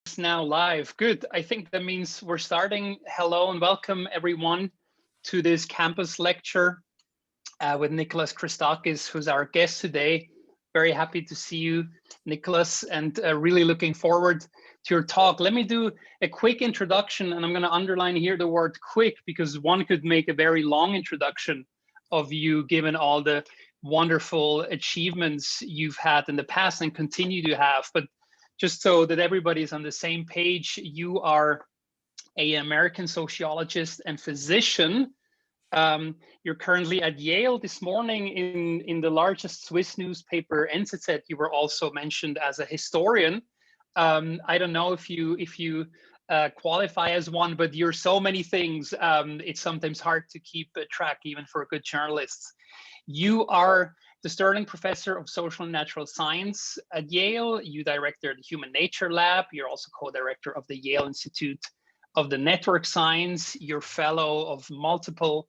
It's now live. Good. I think that means we're starting. Hello and welcome everyone to this campus lecture with Nicholas Christakis, who's our guest today. Very happy to see you, Nicholas, and really looking forward to your talk. Let me do a quick introduction, and I'm going to underline here the word quick because one could make a very long introduction of you given all the wonderful achievements you've had in the past and continue to have. But just so that everybody's on the same page, you are an American sociologist and physician. You're currently at Yale. This morning in the largest Swiss newspaper, NZZ, you were also mentioned as a historian. I don't know if you qualify as one, but you're so many things. It's sometimes hard to keep track even for good journalists. You are the Sterling Professor of Social and Natural Science at Yale. You director the Human Nature Lab. You're also co-director of the Yale Institute of the Network Science. You're fellow of multiple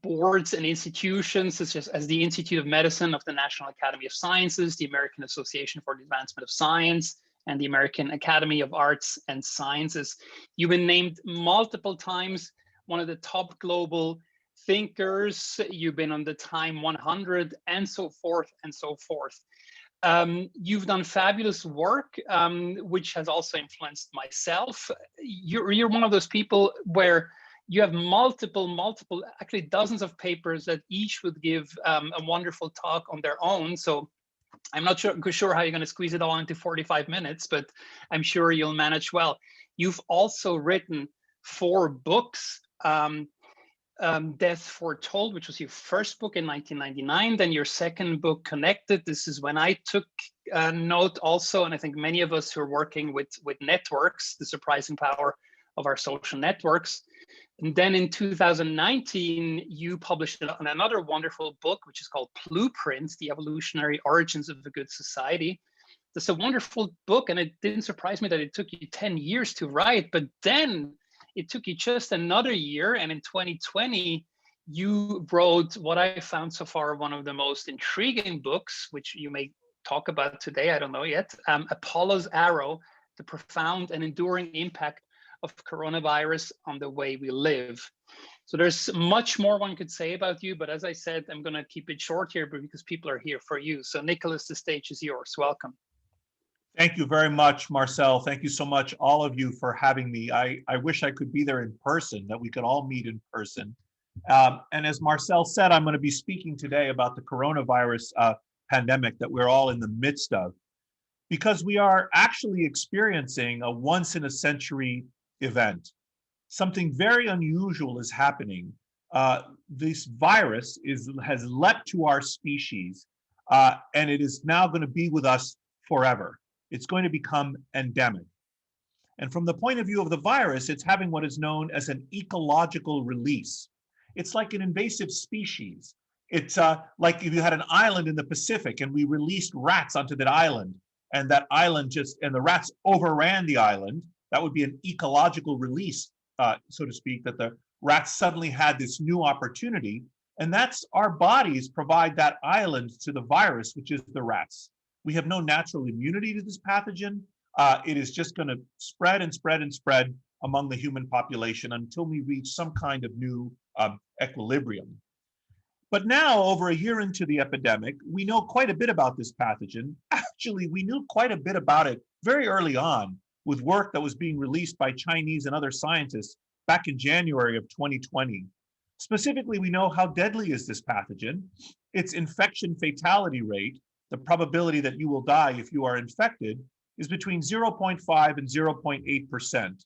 boards and institutions, such as the Institute of Medicine of the National Academy of Sciences, the American Association for the Advancement of Science, and the American Academy of Arts and Sciences. You've been named multiple times one of the top global thinkers. You've been on the Time 100 and so forth and so forth. You've done fabulous work, which has also influenced myself. You're one of those people where you have multiple, actually dozens of papers that each would give a wonderful talk on their own. So I'm not sure how you're going to squeeze it all into 45 minutes, but I'm sure you'll manage well. You've also written 4 books. Death Foretold, which was your first book in 1999, then your second book, Connected. This is when I took note also, and I think many of us who are working with networks, the surprising power of our social networks. And then in 2019, you published another wonderful book, which is called Blueprints, The Evolutionary Origins of a Good Society. That's a wonderful book, and it didn't surprise me that it took you 10 years to write, but then it took you just another year, and in 2020, you wrote what I found so far one of the most intriguing books, which you may talk about today, I don't know yet, Apollo's Arrow, The Profound and Enduring Impact of Coronavirus on the Way We Live. So there's much more one could say about you, but as I said, I'm going to keep it short here because people are here for you. So Nicholas, the stage is yours. Welcome. Thank you very much, Marcel. Thank you so much, all of you, for having me. I wish I could be there in person, that we could all meet in person. And as Marcel said, I'm going to be speaking today about the coronavirus pandemic that we're all in the midst of, because we are actually experiencing a once-in-a-century event. Something very unusual is happening. This virus has leapt to our species, and it is now going to be with us forever. It's going to become endemic. And from the point of view of the virus, it's having what is known as an ecological release. It's like an invasive species. It's like if you had an island in the Pacific and we released rats onto that island, and that island and the rats overran the island, that would be an ecological release, so to speak, that the rats suddenly had this new opportunity. And that's our bodies provide that island to the virus, which is the rats. We have no natural immunity to this pathogen. It is just going to spread and spread and spread among the human population until we reach some kind of new equilibrium. But now, over a year into the epidemic, we know quite a bit about this pathogen. Actually, we knew quite a bit about it very early on with work that was being released by Chinese and other scientists back in January of 2020. Specifically, we know how deadly is this pathogen. Its infection fatality rate, the probability that you will die if you are infected, is between 0.5 and 0.8%.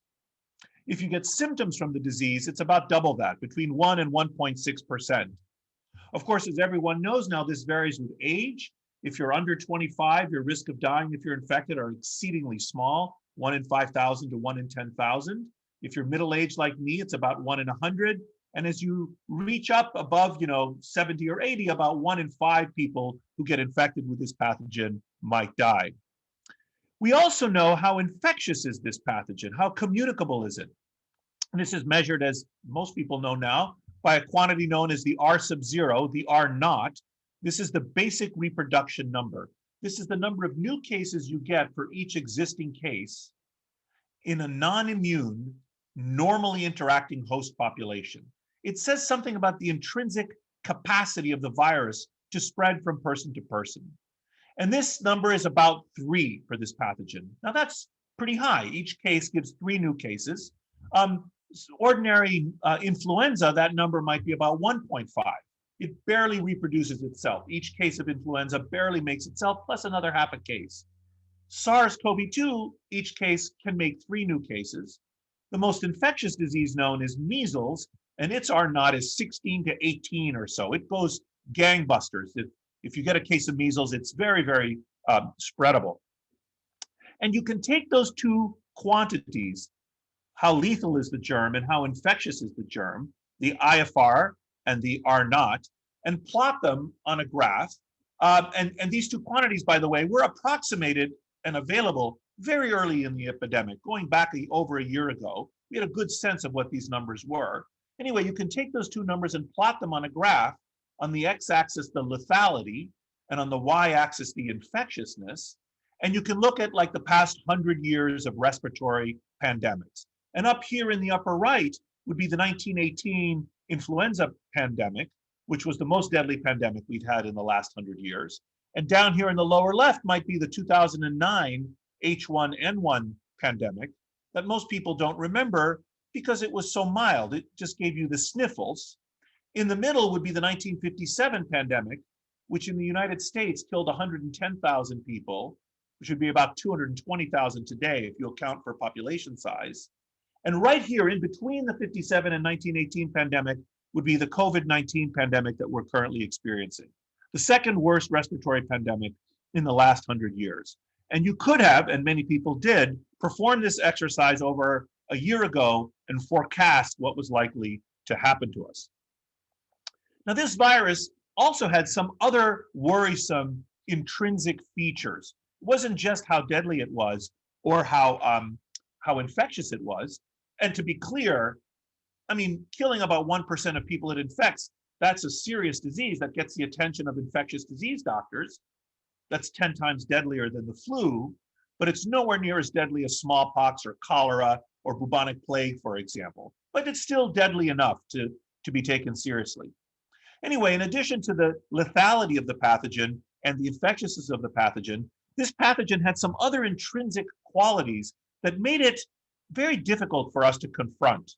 If you get symptoms from the disease, it's about double that, between 1 and 1.6%. Of course, as everyone knows now, this varies with age. If you're under 25, your risk of dying if you're infected are exceedingly small, 1 in 5,000 to 1 in 10,000. If you're middle-aged like me, it's about 1 in 100. And as you reach up above, 70 or 80, about 1 in 5 people who get infected with this pathogen might die. We also know how infectious is this pathogen, how communicable is it? And this is measured, as most people know now, by a quantity known as the R sub 0, the R naught. This is the basic reproduction number. This is the number of new cases you get for each existing case in a non-immune, normally interacting host population. It says something about the intrinsic capacity of the virus to spread from person to person. And this number is about 3 for this pathogen. Now that's pretty high. Each case gives 3 new cases. Ordinary influenza, that number might be about 1.5. It barely reproduces itself. Each case of influenza barely makes itself, plus another half a case. SARS-CoV-2, each case can make 3 new cases. The most infectious disease known is measles, and its R0 is 16 to 18 or so. It goes gangbusters. If you get a case of measles, it's very, very spreadable. And you can take those 2 quantities, how lethal is the germ and how infectious is the germ, the IFR and the R0, and plot them on a graph. And these 2 quantities, by the way, were approximated and available very early in the epidemic, going back over a year ago. We had a good sense of what these numbers were. Anyway, you can take those 2 numbers and plot them on a graph. On the x-axis, the lethality, and on the y-axis, the infectiousness. And you can look at like the past 100 years of respiratory pandemics. And up here in the upper right would be the 1918 influenza pandemic, which was the most deadly pandemic we'd had in the last 100 years. And down here in the lower left might be the 2009 H1N1 pandemic that most people don't remember because it was so mild. It just gave you the sniffles. In the middle would be the 1957 pandemic, which in the United States killed 110,000 people, which would be about 220,000 today if you account for population size. And right here in between the 57 and 1918 pandemic would be the COVID-19 pandemic that we're currently experiencing, the second worst respiratory pandemic in the last 100 years. And you could have, and many people did, perform this exercise over a year ago and forecast what was likely to happen to us. Now, this virus also had some other worrisome intrinsic features. It wasn't just how deadly it was or how infectious it was. And to be clear, I mean, killing about 1% of people it infects, that's a serious disease that gets the attention of infectious disease doctors. That's 10 times deadlier than the flu, but it's nowhere near as deadly as smallpox or cholera or bubonic plague, for example. But it's still deadly enough to be taken seriously. Anyway, in addition to the lethality of the pathogen and the infectiousness of the pathogen, this pathogen had some other intrinsic qualities that made it very difficult for us to confront.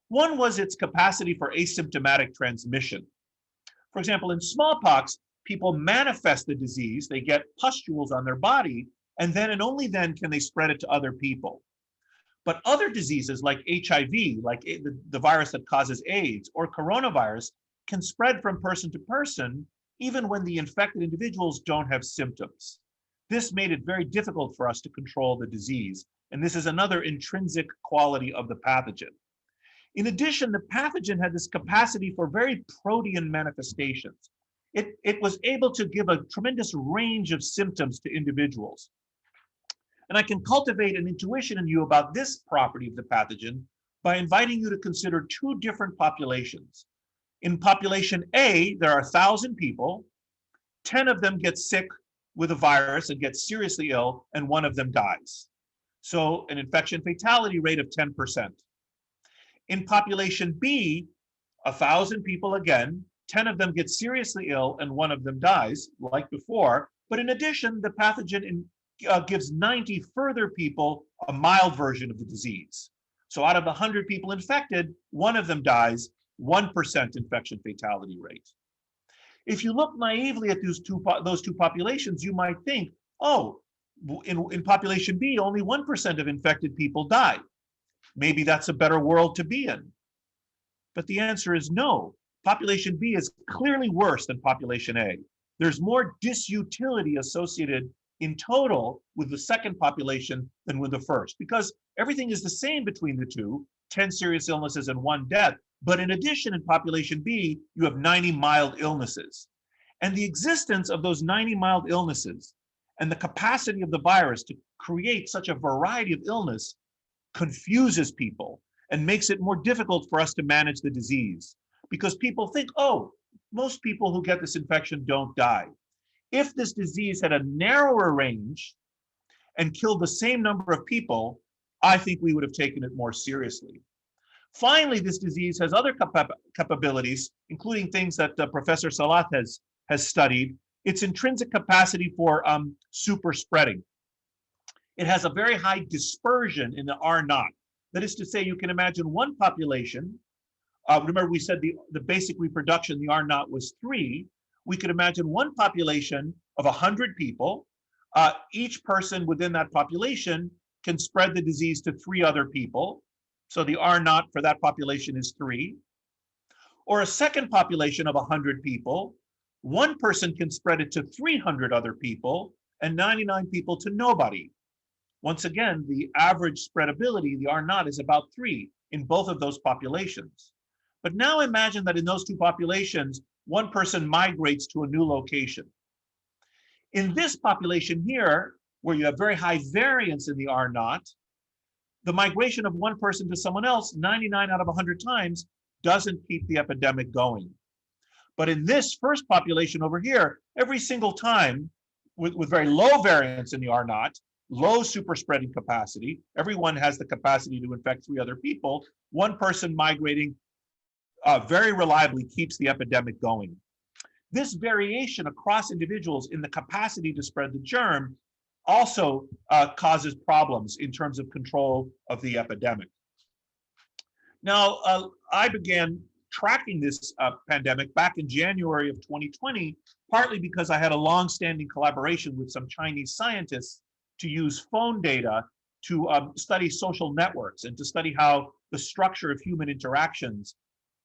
One was its capacity for asymptomatic transmission. For example, in smallpox, people manifest the disease, they get pustules on their body, and then and only then can they spread it to other people. But other diseases like HIV, like the virus that causes AIDS, or coronavirus, can spread from person to person, even when the infected individuals don't have symptoms. This made it very difficult for us to control the disease. And this is another intrinsic quality of the pathogen. In addition, the pathogen had this capacity for very protean manifestations. It was able to give a tremendous range of symptoms to individuals. And I can cultivate an intuition in you about this property of the pathogen by inviting you to consider 2 different populations. In population A, there are 1,000 people, 10 of them get sick with a virus and get seriously ill, and 1 of them dies. So an infection fatality rate of 10%. In population B, 1,000 people again, 10 of them get seriously ill and 1 of them dies, like before. But in addition, the pathogen gives 90 further people a mild version of the disease. So out of the 100 people infected, 1 of them dies, 1% infection fatality rate. If you look naively at those two populations, you might think, oh, in population B, only 1% of infected people die. Maybe that's a better world to be in. But the answer is no. Population B is clearly worse than population A. There's more disutility associated in total with the second population than with the first, because everything is the same between the two, 10 serious illnesses and 1 death. But in addition, in population B, you have 90 mild illnesses. And the existence of those 90 mild illnesses and the capacity of the virus to create such a variety of illness confuses people and makes it more difficult for us to manage the disease. Because people think, oh, most people who get this infection don't die. If this disease had a narrower range and killed the same number of people, I think we would have taken it more seriously. Finally, this disease has other capabilities, including things that Professor Salat has studied. Its intrinsic capacity for super spreading. It has a very high dispersion in the R naught. That is to say, you can imagine one population. Remember, we said the basic reproduction, the R naught was 3. We could imagine one population of 100 people. Each person within that population can spread the disease to 3 other people. So the R naught for that population is 3. Or a second population of 100 people, one person can spread it to 300 other people and 99 people to nobody. Once again, the average spreadability, the R naught, is about 3 in both of those populations. But now imagine that in those 2 populations, one person migrates to a new location. In this population here, where you have very high variance in the R naught, the migration of one person to someone else 99 out of 100 times doesn't keep the epidemic going. But in this first population over here, every single time with very low variance in the R naught, low super spreading capacity, everyone has the capacity to infect 3 other people, one person migrating very reliably keeps the epidemic going. This variation across individuals in the capacity to spread the germ also causes problems in terms of control of the epidemic. Now, I began tracking this pandemic back in January of 2020, partly because I had a long-standing collaboration with some Chinese scientists to use phone data to study social networks and to study how the structure of human interactions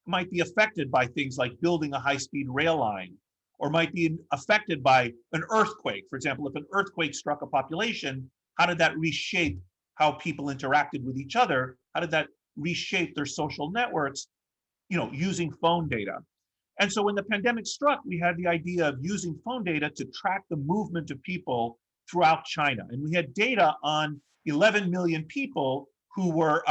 might be affected by things like building a high-speed rail line, or might be affected by an earthquake. For example, if an earthquake struck a population, how did that reshape how people interacted with each other? How did that reshape their social networks, using phone data? And so when the pandemic struck, we had the idea of using phone data to track the movement of people throughout China. And we had data on 11 million people who were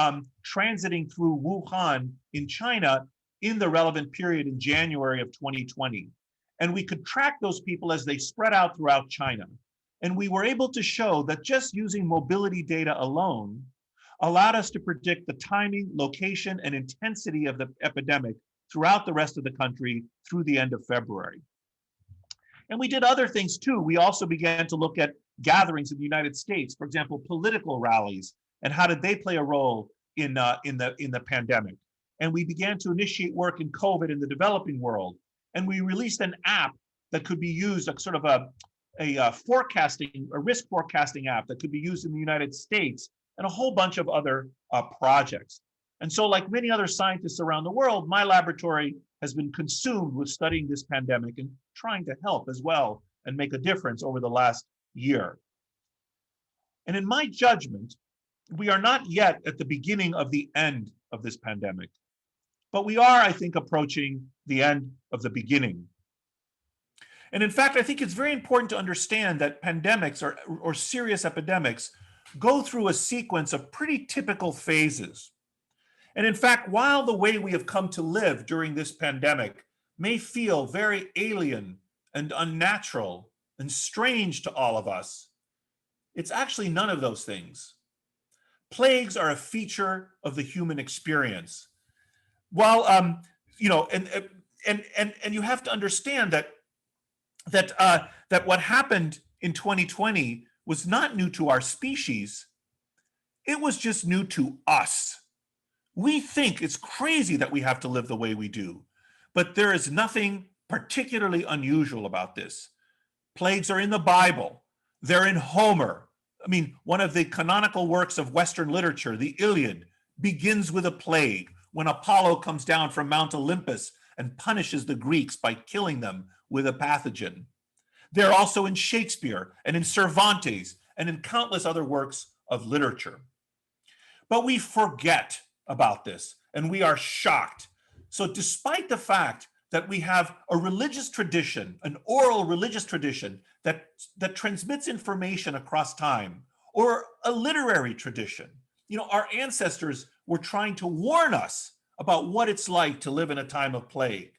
transiting through Wuhan in China in the relevant period in January of 2020. And we could track those people as they spread out throughout China. And we were able to show that just using mobility data alone allowed us to predict the timing, location, and intensity of the epidemic throughout the rest of the country through the end of February. And we did other things too. We also began to look at gatherings in the United States, for example, political rallies, and how did they play a role in the pandemic. And we began to initiate work in COVID in the developing world. And we released an app that could be used, a sort of a risk forecasting app that could be used in the United States, and a whole bunch of other projects. And so, like many other scientists around the world, my laboratory has been consumed with studying this pandemic and trying to help as well and make a difference over the last year. And in my judgment, we are not yet at the beginning of the end of this pandemic, but we are, I think, approaching the end of the beginning. And in fact, I think it's very important to understand that pandemics or serious epidemics go through a sequence of pretty typical phases. And in fact, while the way we have come to live during this pandemic may feel very alien and unnatural and strange to all of us, it's actually none of those things. Plagues are a feature of the human experience. While and you have to understand that what happened in 2020 was not new to our species. It was just new to us. We think it's crazy that we have to live the way we do, but there is nothing particularly unusual about this. Plagues are in the Bible. They're in Homer. I mean, one of the canonical works of Western literature, the Iliad, begins with a plague when Apollo comes down from Mount Olympus and punishes the Greeks by killing them with a pathogen. They're also in Shakespeare and in Cervantes and in countless other works of literature. But we forget about this and we are shocked. So despite the fact that we have a religious tradition, an oral religious tradition that transmits information across time, or a literary tradition, our ancestors were trying to warn us about what it's like to live in a time of plague.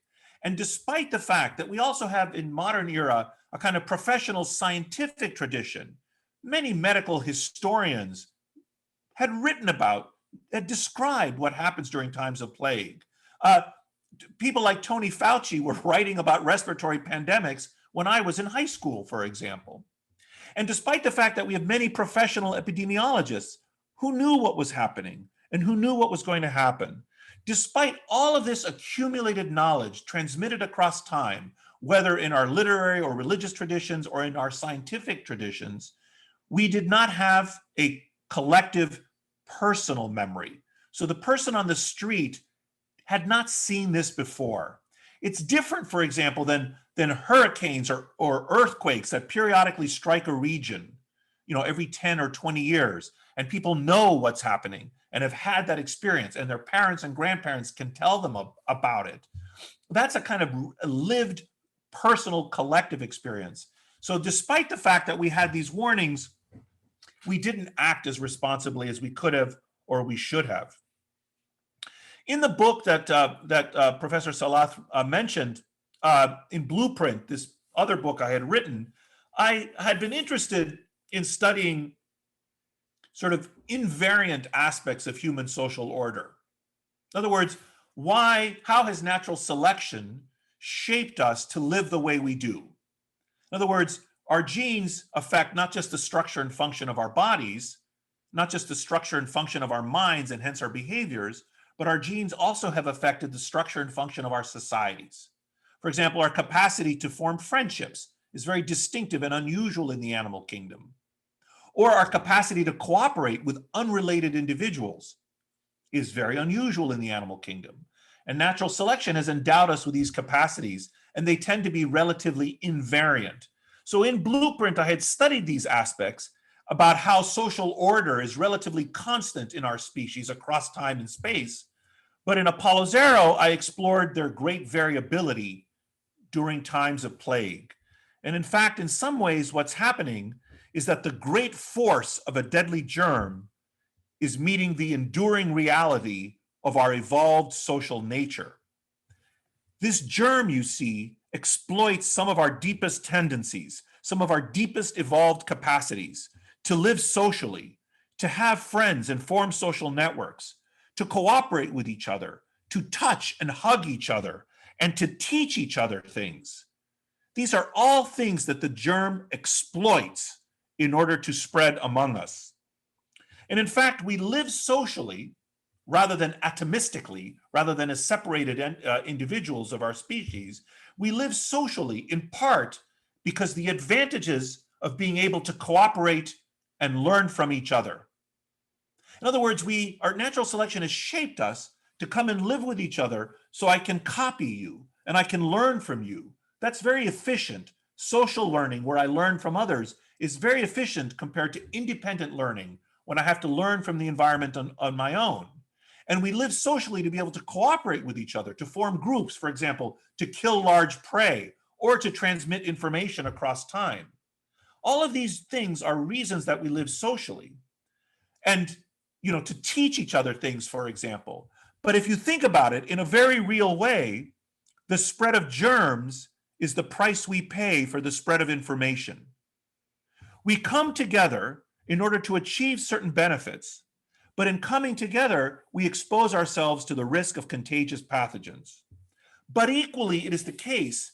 And despite the fact that we also have in modern era a kind of professional scientific tradition. Many medical historians had written about, had described what happens during times of plague. People like Tony Fauci were writing about respiratory pandemics when I was in high school, for example. And despite the fact that we have many professional epidemiologists who knew what was happening and who knew what was going to happen, despite all of this accumulated knowledge transmitted across time, whether in our literary or religious traditions or in our scientific traditions, we did not have a collective personal memory. So the person on the street had not seen this before. It's different, for example, than hurricanes or earthquakes that periodically strike a region, every 10 or 20 years, and people know what's happening and have had that experience, and their parents and grandparents can tell them about it. That's a kind of lived, personal, collective experience. So despite the fact that we had these warnings, we didn't act as responsibly as we could have or we should have. In the book that Professor Salath mentioned, in Blueprint, this other book I had written, I had been interested in studying sort of invariant aspects of human social order. In other words, how has natural selection shaped us to live the way we do? In other words, our genes affect not just the structure and function of our bodies, not just the structure and function of our minds and hence our behaviors, but our genes also have affected the structure and function of our societies. For example, our capacity to form friendships is very distinctive and unusual in the animal kingdom. Or our capacity to cooperate with unrelated individuals is very unusual in the animal kingdom. And natural selection has endowed us with these capacities, and they tend to be relatively invariant. So in Blueprint, I had studied these aspects about how social order is relatively constant in our species across time and space. But in Apollo 0, I explored their great variability during times of plague. And in fact, in some ways, what's happening is that the great force of a deadly germ is meeting the enduring reality of our evolved social nature. This germ, you see, exploits some of our deepest tendencies, some of our deepest evolved capacities to live socially, to have friends and form social networks, to cooperate with each other, to touch and hug each other, and to teach each other things. These are all things that the germ exploits in order to spread among us. And in fact, we live socially rather than atomistically, rather than as separated individuals of our species. We live socially in part because the advantages of being able to cooperate and learn from each other. In other words, our natural selection has shaped us to come and live with each other so I can copy you and I can learn from you. That's very efficient. Social learning, where I learn from others, is very efficient compared to independent learning, when I have to learn from the environment on my own. And we live socially to be able to cooperate with each other, to form groups, for example, to kill large prey, or to transmit information across time. All of these things are reasons that we live socially. And, to teach each other things, for example. But if you think about it in a very real way, the spread of germs is the price we pay for the spread of information. We come together in order to achieve certain benefits, but in coming together, we expose ourselves to the risk of contagious pathogens. But equally, it is the case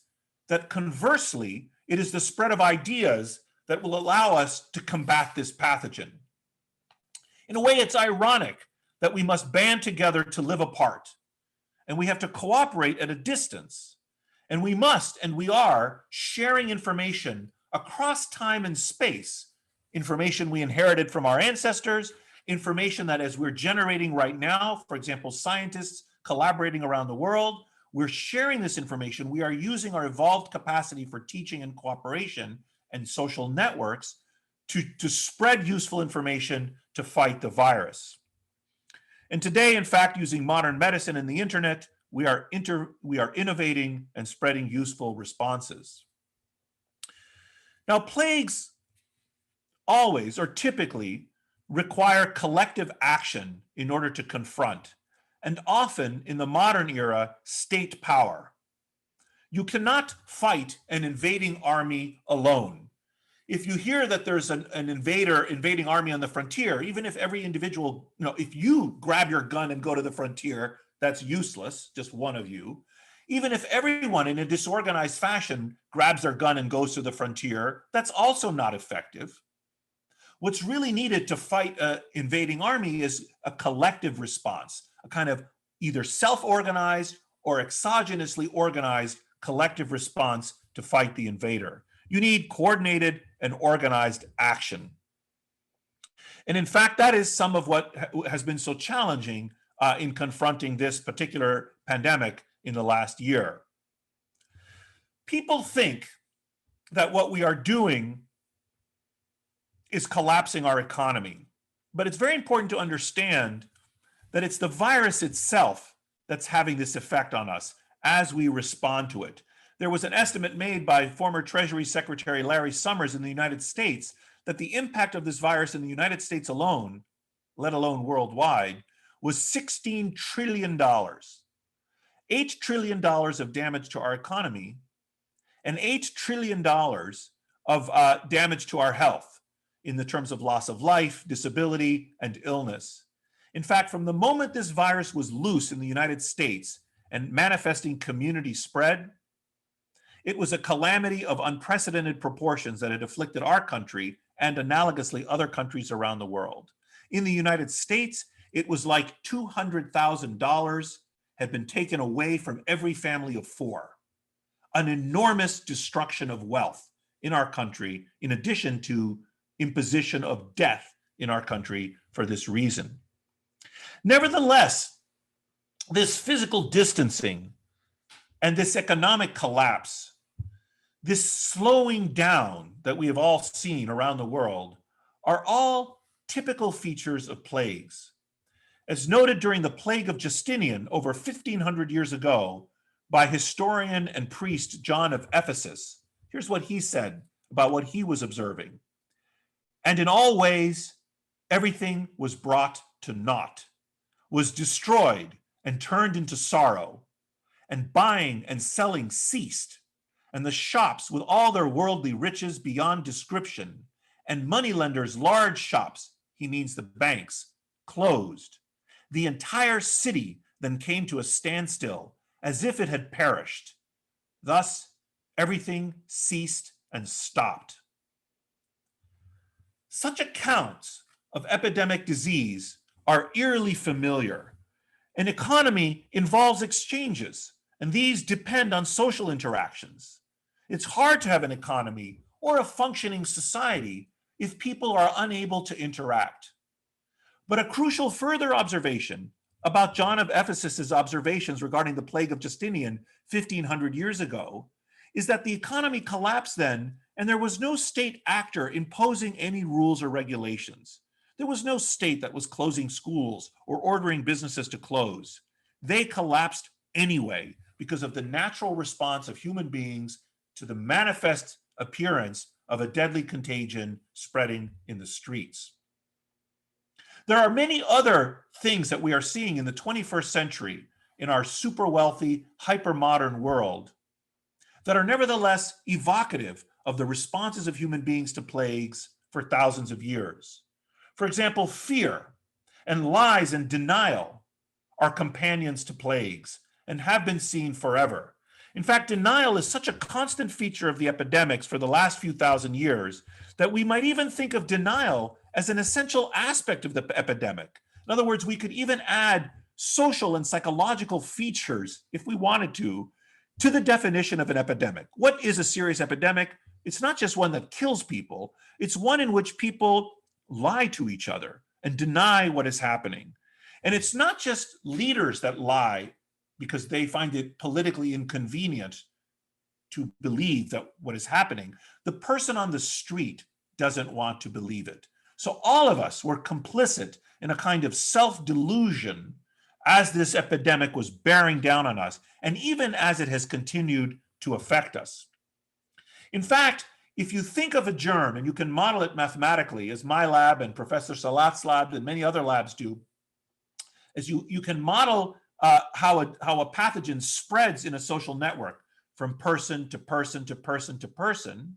that conversely, it is the spread of ideas that will allow us to combat this pathogen. In a way, it's ironic that we must band together to live apart, and we have to cooperate at a distance. And we must, and we are, sharing information across time and space, information we inherited from our ancestors, information that as we're generating right now, for example, scientists collaborating around the world, we're sharing this information. We are using our evolved capacity for teaching and cooperation and social networks to spread useful information to fight the virus. And today, in fact, using modern medicine and the internet, we are innovating and spreading useful responses. Now, plagues always or typically require collective action in order to confront, and often in the modern era, state power. You cannot fight an invading army alone. If you hear that there's an invading army on the frontier, even if every individual, if you grab your gun and go to the frontier, that's useless, just one of you. Even if everyone in a disorganized fashion grabs their gun and goes to the frontier, that's also not effective. What's really needed to fight an invading army is a collective response, a kind of either self-organized or exogenously organized collective response to fight the invader. You need coordinated and organized action. And in fact, that is some of what has been so challenging in confronting this particular pandemic in the last year. People think that what we are doing is collapsing our economy. But it's very important to understand that it's the virus itself that's having this effect on us as we respond to it. There was an estimate made by former Treasury Secretary Larry Summers in the United States that the impact of this virus in the United States alone, let alone worldwide, was $16 trillion. $8 trillion of damage to our economy and $8 trillion of damage to our health in the terms of loss of life, disability, and illness. In fact, from the moment this virus was loose in the United States and manifesting community spread, it was a calamity of unprecedented proportions that had afflicted our country and analogously other countries around the world. In the United States, it was like $200,000 had been taken away from every family of four. An enormous destruction of wealth in our country, in addition to imposition of death in our country for this reason. Nevertheless, this physical distancing and this economic collapse, this slowing down that we have all seen around the world, are all typical features of plagues. As noted during the plague of Justinian over 1,500 years ago by historian and priest John of Ephesus, here's what he said about what he was observing. And in all ways, everything was brought to naught, was destroyed and turned into sorrow, and buying and selling ceased, and the shops with all their worldly riches beyond description, and moneylenders' large shops, he means the banks, closed. The entire city then came to a standstill, as if it had perished. Thus, everything ceased and stopped. Such accounts of epidemic disease are eerily familiar. An economy involves exchanges, and these depend on social interactions. It's hard to have an economy or a functioning society if people are unable to interact. But a crucial further observation about John of Ephesus's observations regarding the plague of Justinian 1,500 years ago is that the economy collapsed then, and there was no state actor imposing any rules or regulations. There was no state that was closing schools or ordering businesses to close. They collapsed anyway because of the natural response of human beings to the manifest appearance of a deadly contagion spreading in the streets. There are many other things that we are seeing in the 21st century in our super wealthy, hyper-modern world that are nevertheless evocative of the responses of human beings to plagues for thousands of years. For example, fear and lies and denial are companions to plagues and have been seen forever. In fact, denial is such a constant feature of the epidemics for the last few thousand years that we might even think of denial as an essential aspect of the epidemic. In other words, we could even add social and psychological features, if we wanted to the definition of an epidemic. What is a serious epidemic? It's not just one that kills people. It's one in which people lie to each other and deny what is happening. And it's not just leaders that lie because they find it politically inconvenient to believe that what is happening. The person on the street doesn't want to believe it. So all of us were complicit in a kind of self-delusion as this epidemic was bearing down on us, and even as it has continued to affect us. In fact, if you think of a germ and you can model it mathematically, as my lab and Professor Salat's lab and many other labs do, as you can model how a pathogen spreads in a social network from person to person to person to person,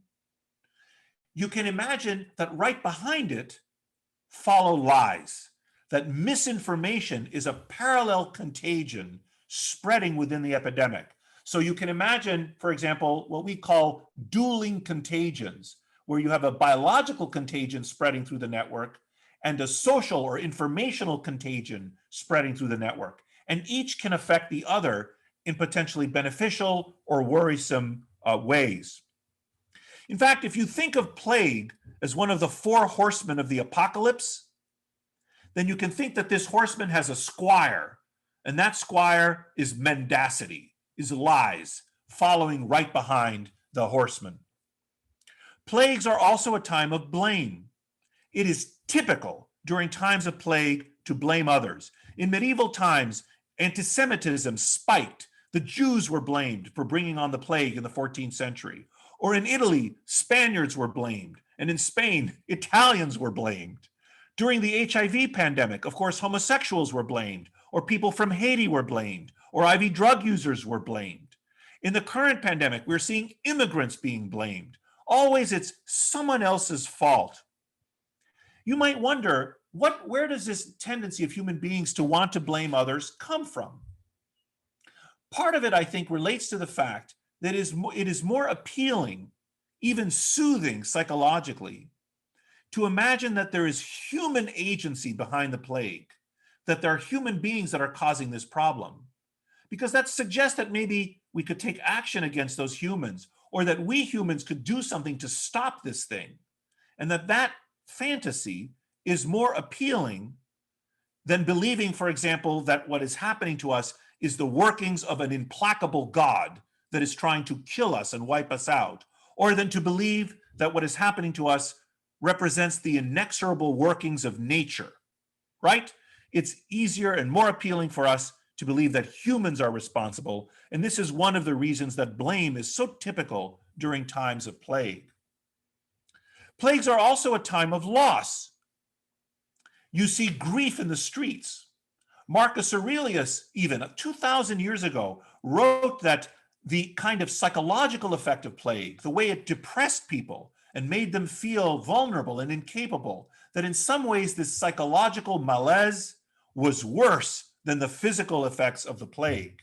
you can imagine that right behind it follow lies, that misinformation is a parallel contagion spreading within the epidemic. So you can imagine, for example, what we call dueling contagions, where you have a biological contagion spreading through the network and a social or informational contagion spreading through the network. And each can affect the other in potentially beneficial or worrisome ways. In fact, if you think of plague as one of the four horsemen of the apocalypse, then you can think that this horseman has a squire, and that squire is mendacity, is lies, following right behind the horseman. Plagues are also a time of blame. It is typical during times of plague to blame others. In medieval times, anti-Semitism spiked. The Jews were blamed for bringing on the plague in the 14th century. Or in Italy, Spaniards were blamed. And in Spain, Italians were blamed. During the HIV pandemic, of course, homosexuals were blamed, or people from Haiti were blamed, or IV drug users were blamed. In the current pandemic, we're seeing immigrants being blamed. Always it's someone else's fault. You might wonder, where does this tendency of human beings to want to blame others come from? Part of it, I think, relates to the fact that it is more appealing, even soothing psychologically, to imagine that there is human agency behind the plague, that there are human beings that are causing this problem, because that suggests that maybe we could take action against those humans, or that we humans could do something to stop this thing, and that fantasy is more appealing than believing, for example, that what is happening to us is the workings of an implacable God that is trying to kill us and wipe us out, or than to believe that what is happening to us represents the inexorable workings of nature, right? It's easier and more appealing for us to believe that humans are responsible, and this is one of the reasons that blame is so typical during times of plague. Plagues are also a time of loss. You see grief in the streets. Marcus Aurelius, even 2,000 years ago, wrote that the kind of psychological effect of plague, the way it depressed people and made them feel vulnerable and incapable, that in some ways this psychological malaise was worse than the physical effects of the plague.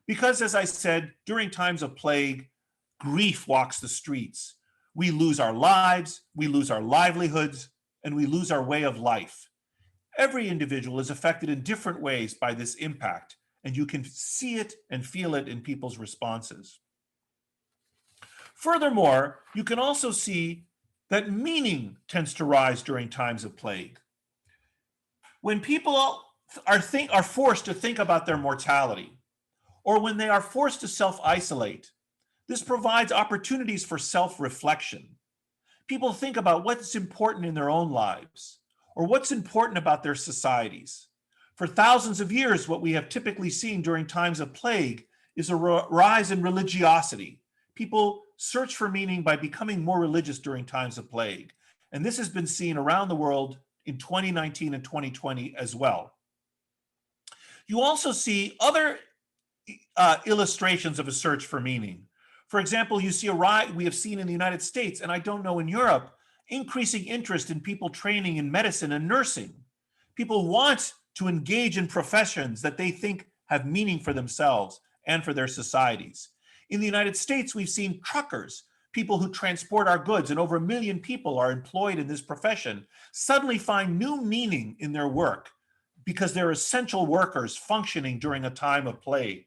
Because, as I said, during times of plague, grief walks the streets. We lose our lives, we lose our livelihoods, and we lose our way of life. Every individual is affected in different ways by this impact, and you can see it and feel it in people's responses. Furthermore, you can also see that meaning tends to rise during times of plague. When people are forced to think about their mortality, or when they are forced to self-isolate, this provides opportunities for self-reflection. People think about what's important in their own lives, or what's important about their societies. For thousands of years, what we have typically seen during times of plague is a rise in religiosity. People search for meaning by becoming more religious during times of plague. And this has been seen around the world in 2019 and 2020 as well. You also see other illustrations of a search for meaning. For example, you see we have seen in the United States, and I don't know in Europe, increasing interest in people training in medicine and nursing. People want to engage in professions that they think have meaning for themselves and for their societies. In the United States, we've seen truckers, people who transport our goods, and over 1 million people are employed in this profession, suddenly find new meaning in their work because they're essential workers functioning during a time of plague.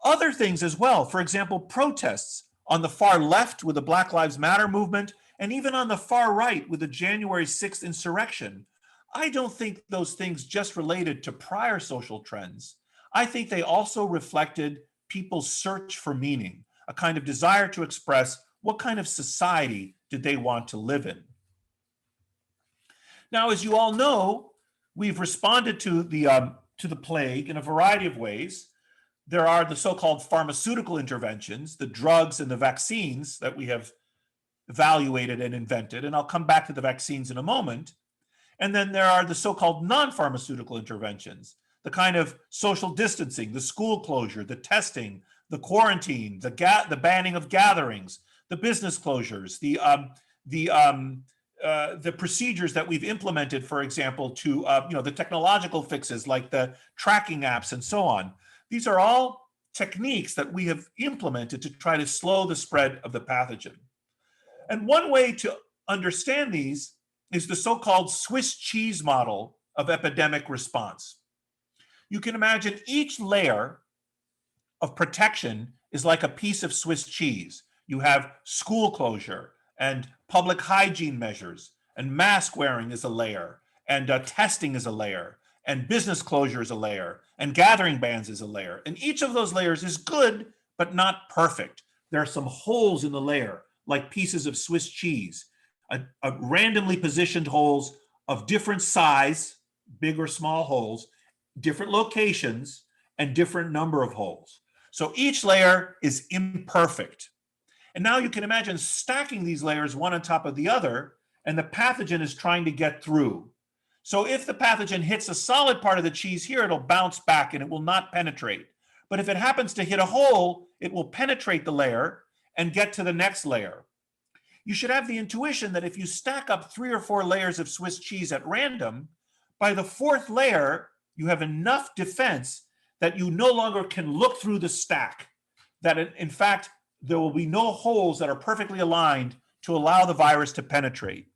Other things as well, for example, protests on the far left with the Black Lives Matter movement, and even on the far right with the January 6th insurrection. I don't think those things just related to prior social trends. I think they also reflected people's search for meaning, a kind of desire to express what kind of society did they want to live in. Now, as you all know, we've responded to the plague in a variety of ways. There are the so-called pharmaceutical interventions, the drugs and the vaccines that we have evaluated and invented, and I'll come back to the vaccines in a moment. And then there are the so-called non-pharmaceutical interventions, the kind of social distancing, the school closure, the testing, the quarantine, the banning of gatherings, the business closures, the procedures that we've implemented, for example, to the technological fixes like the tracking apps and so on. These are all techniques that we have implemented to try to slow the spread of the pathogen. And one way to understand these is the so-called Swiss cheese model of epidemic response. You can imagine each layer of protection is like a piece of Swiss cheese. You have school closure and public hygiene measures, and mask wearing is a layer, and testing is a layer, and business closure is a layer, and gathering bans is a layer. And each of those layers is good, but not perfect. There are some holes in the layer, like pieces of Swiss cheese, randomly positioned holes of different size, big or small holes, different locations, and different number of holes. So each layer is imperfect. And now you can imagine stacking these layers one on top of the other, and the pathogen is trying to get through. So if the pathogen hits a solid part of the cheese here, it'll bounce back and it will not penetrate. But if it happens to hit a hole, it will penetrate the layer and get to the next layer. You should have the intuition that if you stack up 3 or 4 layers of Swiss cheese at random, by the 4th layer, you have enough defense that you no longer can look through the stack, that in fact, there will be no holes that are perfectly aligned to allow the virus to penetrate.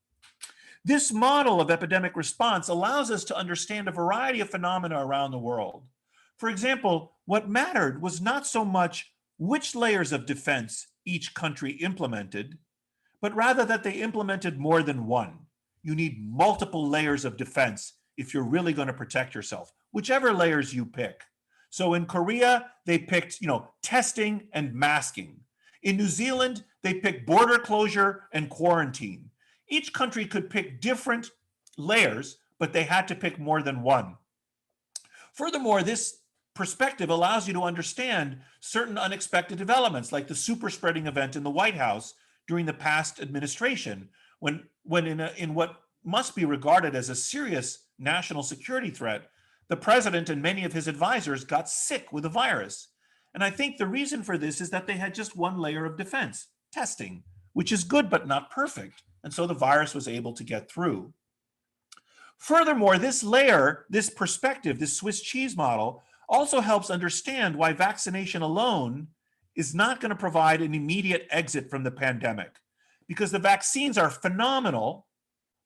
This model of epidemic response allows us to understand a variety of phenomena around the world. For example, what mattered was not so much which layers of defense each country implemented, but rather that they implemented more than one. You need multiple layers of defense if you're really going to protect yourself, whichever layers you pick. So in Korea, they picked, testing and masking. In New Zealand, they picked border closure and quarantine. Each country could pick different layers, but they had to pick more than one. Furthermore, this perspective allows you to understand certain unexpected developments, like the super spreading event in the White House during the past administration, when in what must be regarded as a serious national security threat, the president and many of his advisors got sick with the virus. And I think the reason for this is that they had just one layer of defense, testing, which is good but not perfect. And so the virus was able to get through. Furthermore, this layer, this perspective, this Swiss cheese model also helps understand why vaccination alone is not going to provide an immediate exit from the pandemic, because the vaccines are phenomenal,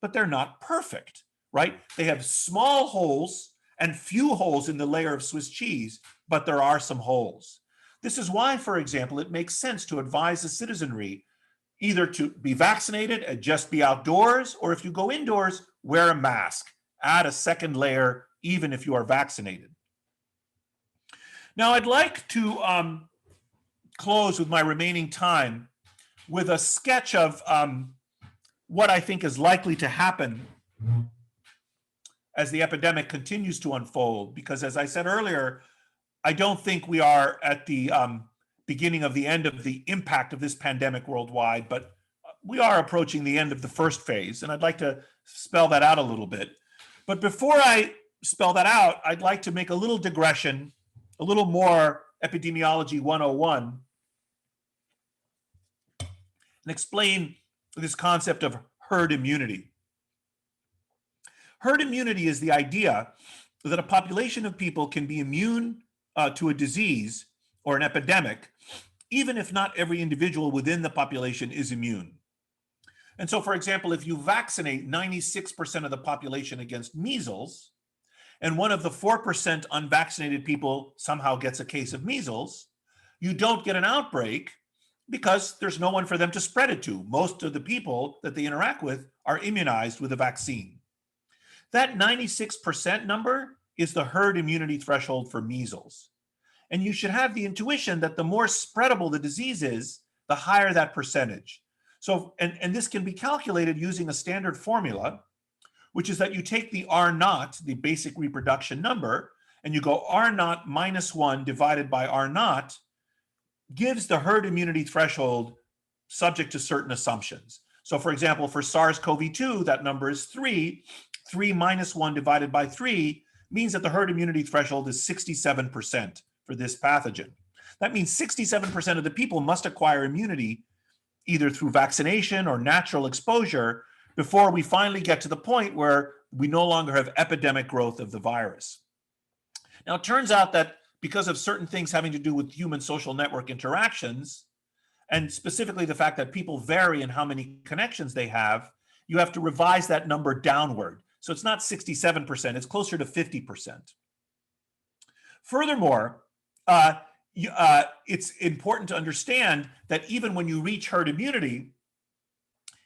but they're not perfect, right? They have small holes and few holes in the layer of Swiss cheese, but there are some holes. This is why, for example, it makes sense to advise the citizenry either to be vaccinated and just be outdoors, or if you go indoors, wear a mask, add a second layer, even if you are vaccinated. Now, I'd like to close with my remaining time with a sketch of what I think is likely to happen as the epidemic continues to unfold, because as I said earlier, I don't think we are at the beginning of the end of the impact of this pandemic worldwide, but we are approaching the end of the first phase, and I'd like to spell that out a little bit. But before I spell that out, I'd like to make a little digression, a little more epidemiology 101, and explain this concept of herd immunity. Herd immunity is the idea that a population of people can be immune to a disease or an epidemic, even if not every individual within the population is immune. And so, for example, if you vaccinate 96% of the population against measles, and one of the 4% unvaccinated people somehow gets a case of measles, you don't get an outbreak because there's no one for them to spread it to. Most of the people that they interact with are immunized with a vaccine. That 96% number is the herd immunity threshold for measles. And you should have the intuition that the more spreadable the disease is, the higher that percentage. So, and this can be calculated using a standard formula, which is that you take the R0, the basic reproduction number, and you go R0 minus 1 divided by R0, gives the herd immunity threshold subject to certain assumptions. So for example, for SARS-CoV-2, that number is 3. 3 minus 1 divided by 3 means that the herd immunity threshold is 67% for this pathogen. That means 67% of the people must acquire immunity either through vaccination or natural exposure before we finally get to the point where we no longer have epidemic growth of the virus. Now, it turns out that because of certain things having to do with human social network interactions, and specifically the fact that people vary in how many connections they have, you have to revise that number downward. So it's not 67%, it's closer to 50%. Furthermore, it's important to understand that even when you reach herd immunity,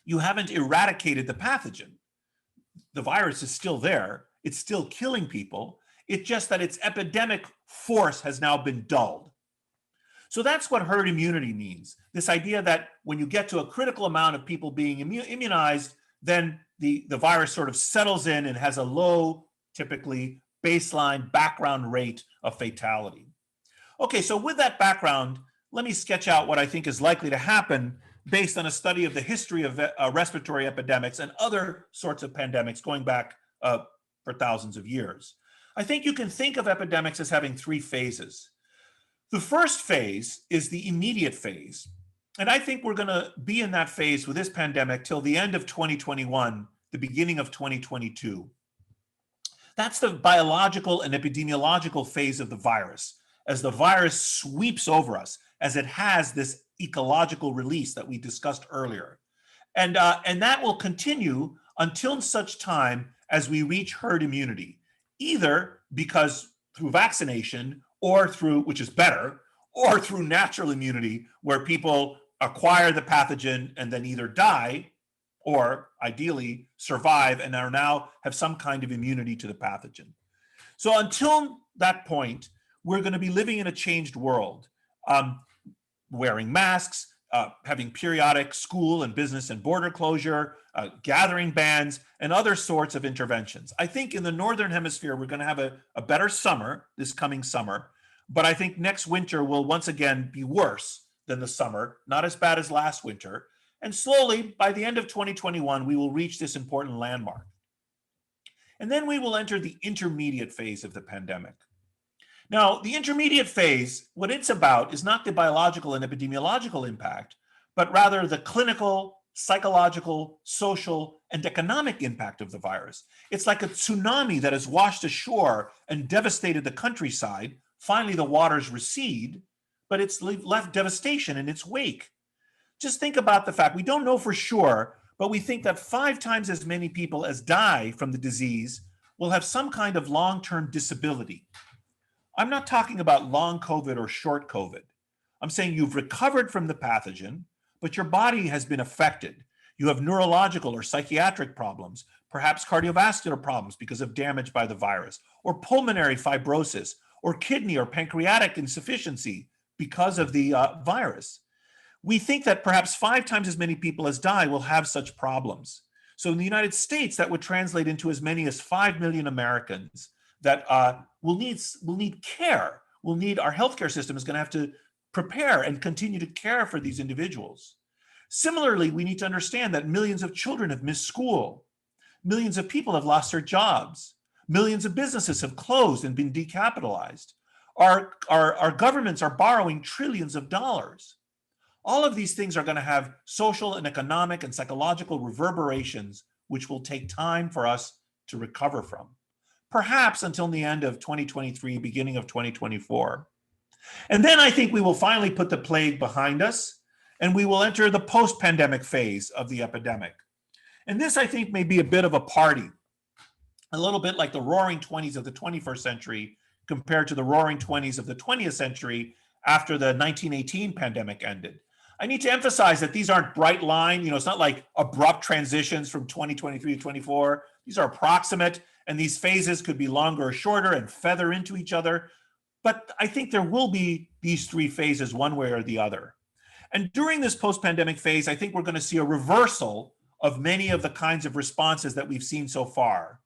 you haven't eradicated the pathogen. The virus is still there, it's still killing people. It's just that its epidemic force has now been dulled. So that's what herd immunity means. This idea that when you get to a critical amount of people being immunized, then the virus sort of settles in and has a low, typically baseline background rate of fatality. Okay, so with that background, let me sketch out what I think is likely to happen based on a study of the history of respiratory epidemics and other sorts of pandemics going back for thousands of years. I think you can think of epidemics as having three phases. The first phase is the immediate phase. And I think we're going to be in that phase with this pandemic till the end of 2021, the beginning of 2022. That's the biological and epidemiological phase of the virus, as the virus sweeps over us, as it has this ecological release that we discussed earlier. And that will continue until such time as we reach herd immunity, either because through vaccination or through, which is better, or through natural immunity, where people acquire the pathogen and then either die or ideally survive and are now have some kind of immunity to the pathogen. So until that point, we're going to be living in a changed world, wearing masks, having periodic school and business and border closure, gathering bans, and other sorts of interventions. I think in the Northern Hemisphere, we're going to have a better summer this coming summer, but I think next winter will once again be worse than the summer, not as bad as last winter. And slowly, by the end of 2021, we will reach this important landmark. And then we will enter the intermediate phase of the pandemic. Now, the intermediate phase, what it's about is not the biological and epidemiological impact, but rather the clinical, psychological, social, and economic impact of the virus. It's like a tsunami that has washed ashore and devastated the countryside. Finally, the waters recede, but it's left devastation in its wake. Just think about the fact, we don't know for sure, but we think that 5 times as many people as die from the disease will have some kind of long-term disability. I'm not talking about long COVID or short COVID. I'm saying you've recovered from the pathogen, but your body has been affected. You have neurological or psychiatric problems, perhaps cardiovascular problems because of damage by the virus, or pulmonary fibrosis, or kidney or pancreatic insufficiency because of the virus. We think that perhaps 5 times as many people as die will have such problems. So in the United States, that would translate into as many as 5 million Americans that will need care. Our healthcare system is going to have to prepare and continue to care for these individuals. Similarly, we need to understand that millions of children have missed school. Millions of people have lost their jobs. Millions of businesses have closed and been decapitalized. Our governments are borrowing trillions of dollars. All of these things are going to have social and economic and psychological reverberations, which will take time for us to recover from, perhaps until the end of 2023, beginning of 2024. And then I think we will finally put the plague behind us, and we will enter the post-pandemic phase of the epidemic. And this, I think, may be a bit of a party, a little bit like the roaring 20s of the 21st century compared to the roaring 20s of the 20th century after the 1918 pandemic ended. I need to emphasize that these aren't bright line, it's not like abrupt transitions from 2023 to 24. These are approximate, and these phases could be longer or shorter and feather into each other. But I think there will be these 3 phases one way or the other. And during this post-pandemic phase, I think we're going to see a reversal of many of the kinds of responses that we've seen so far.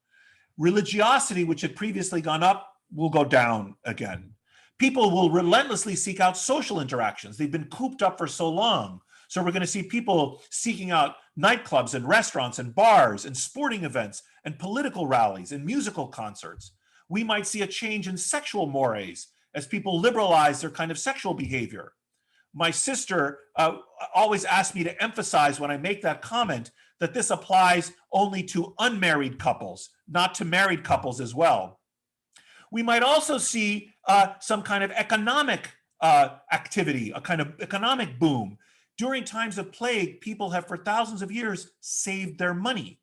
Religiosity, which had previously gone up, will go down again. People will relentlessly seek out social interactions. They've been cooped up for so long. So we're going to see people seeking out nightclubs and restaurants and bars and sporting events and political rallies and musical concerts. We might see a change in sexual mores as people liberalize their kind of sexual behavior. My sister always asks me to emphasize when I make that comment that this applies only to unmarried couples, not to married couples as well. We might also see some kind of economic activity, a kind of economic boom. During times of plague, people have for thousands of years saved their money.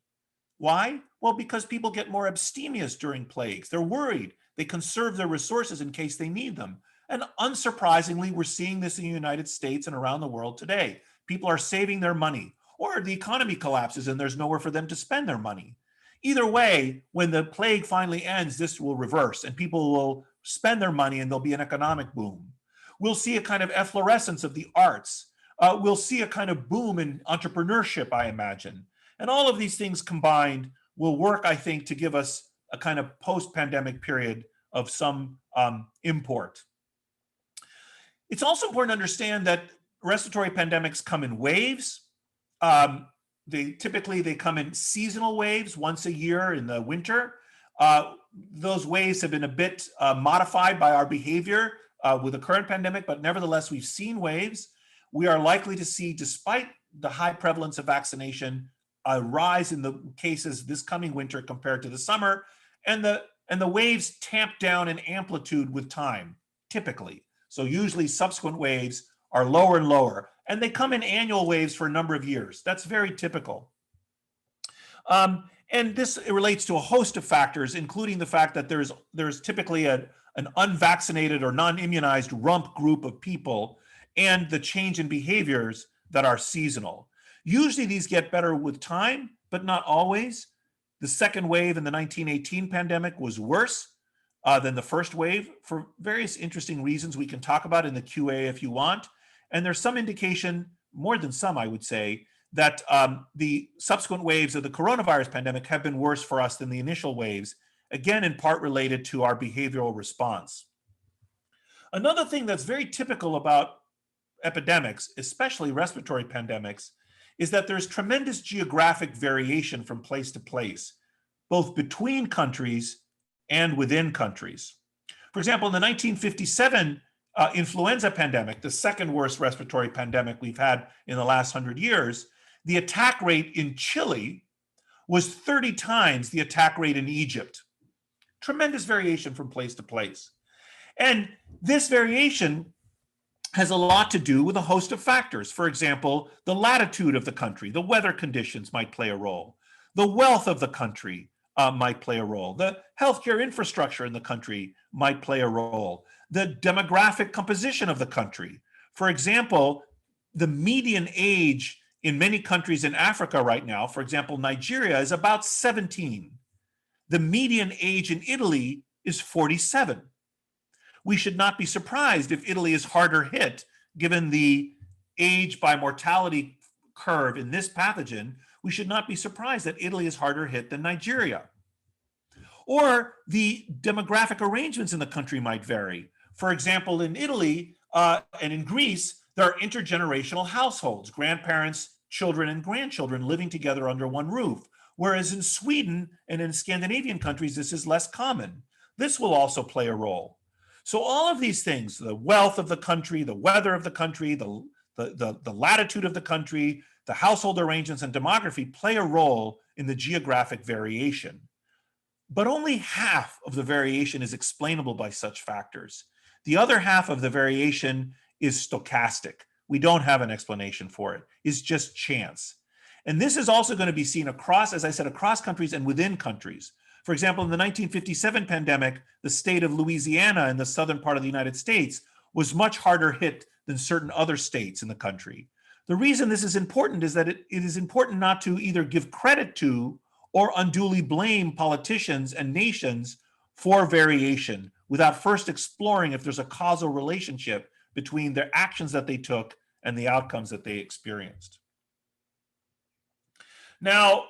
Why? Well, because people get more abstemious during plagues. They're worried. They conserve their resources in case they need them. And unsurprisingly, we're seeing this in the United States and around the world today. People are saving their money, or the economy collapses and there's nowhere for them to spend their money. Either way, when the plague finally ends, this will reverse and people will spend their money and there'll be an economic boom. We'll see a kind of efflorescence of the arts. We'll see a kind of boom in entrepreneurship, I imagine. And all of these things combined will work, I think, to give us a kind of post-pandemic period of some import. It's also important to understand that respiratory pandemics come in waves. They typically come in seasonal waves once a year in the winter. Those waves have been a bit modified by our behavior with the current pandemic, but nevertheless, we've seen waves. We are likely to see, despite the high prevalence of vaccination, a rise in the cases this coming winter compared to the summer, and the waves tamp down in amplitude with time, typically. So usually subsequent waves are lower and lower, and they come in annual waves for a number of years. That's very typical. And this relates to a host of factors, including the fact that there's typically an unvaccinated or non-immunized rump group of people, and the change in behaviors that are seasonal. Usually these get better with time, but not always. The second wave in the 1918 pandemic was worse than the first wave for various interesting reasons we can talk about in the QA if you want. And there's some indication, more than some I would say, that the subsequent waves of the coronavirus pandemic have been worse for us than the initial waves, again, in part related to our behavioral response. Another thing that's very typical about epidemics, especially respiratory pandemics, is that there's tremendous geographic variation from place to place, both between countries and within countries. For example, in the 1957 influenza pandemic, the second worst respiratory pandemic we've had in the last 100 years, the attack rate in Chile was 30 times the attack rate in Egypt. Tremendous variation from place to place. And this variation has a lot to do with a host of factors. For example, the latitude of the country, the weather conditions might play a role. The wealth of the country might play a role. The healthcare infrastructure in the country might play a role. The demographic composition of the country. For example, the median age in many countries in Africa right now, for example, Nigeria, is about 17. The median age in Italy is 47. We should not be surprised if Italy is harder hit, given the age by mortality curve in this pathogen. We should not be surprised that Italy is harder hit than Nigeria. Or the demographic arrangements in the country might vary. For example, in Italy and in Greece, there are intergenerational households, grandparents, children, and grandchildren living together under one roof. Whereas in Sweden and in Scandinavian countries, this is less common. This will also play a role. So all of these things, the wealth of the country, the weather of the country, the latitude of the country, the household arrangements and demography play a role in the geographic variation. But only half of the variation is explainable by such factors. The other half of the variation is stochastic. We don't have an explanation for it. It's just chance. And this is also going to be seen across, as I said, across countries and within countries. For example, in the 1957 pandemic, the state of Louisiana in the southern part of the United States was much harder hit than certain other states in the country. The reason this is important is that it is important not to either give credit to or unduly blame politicians and nations for variation without first exploring if there's a causal relationship between their actions that they took and the outcomes that they experienced. Now,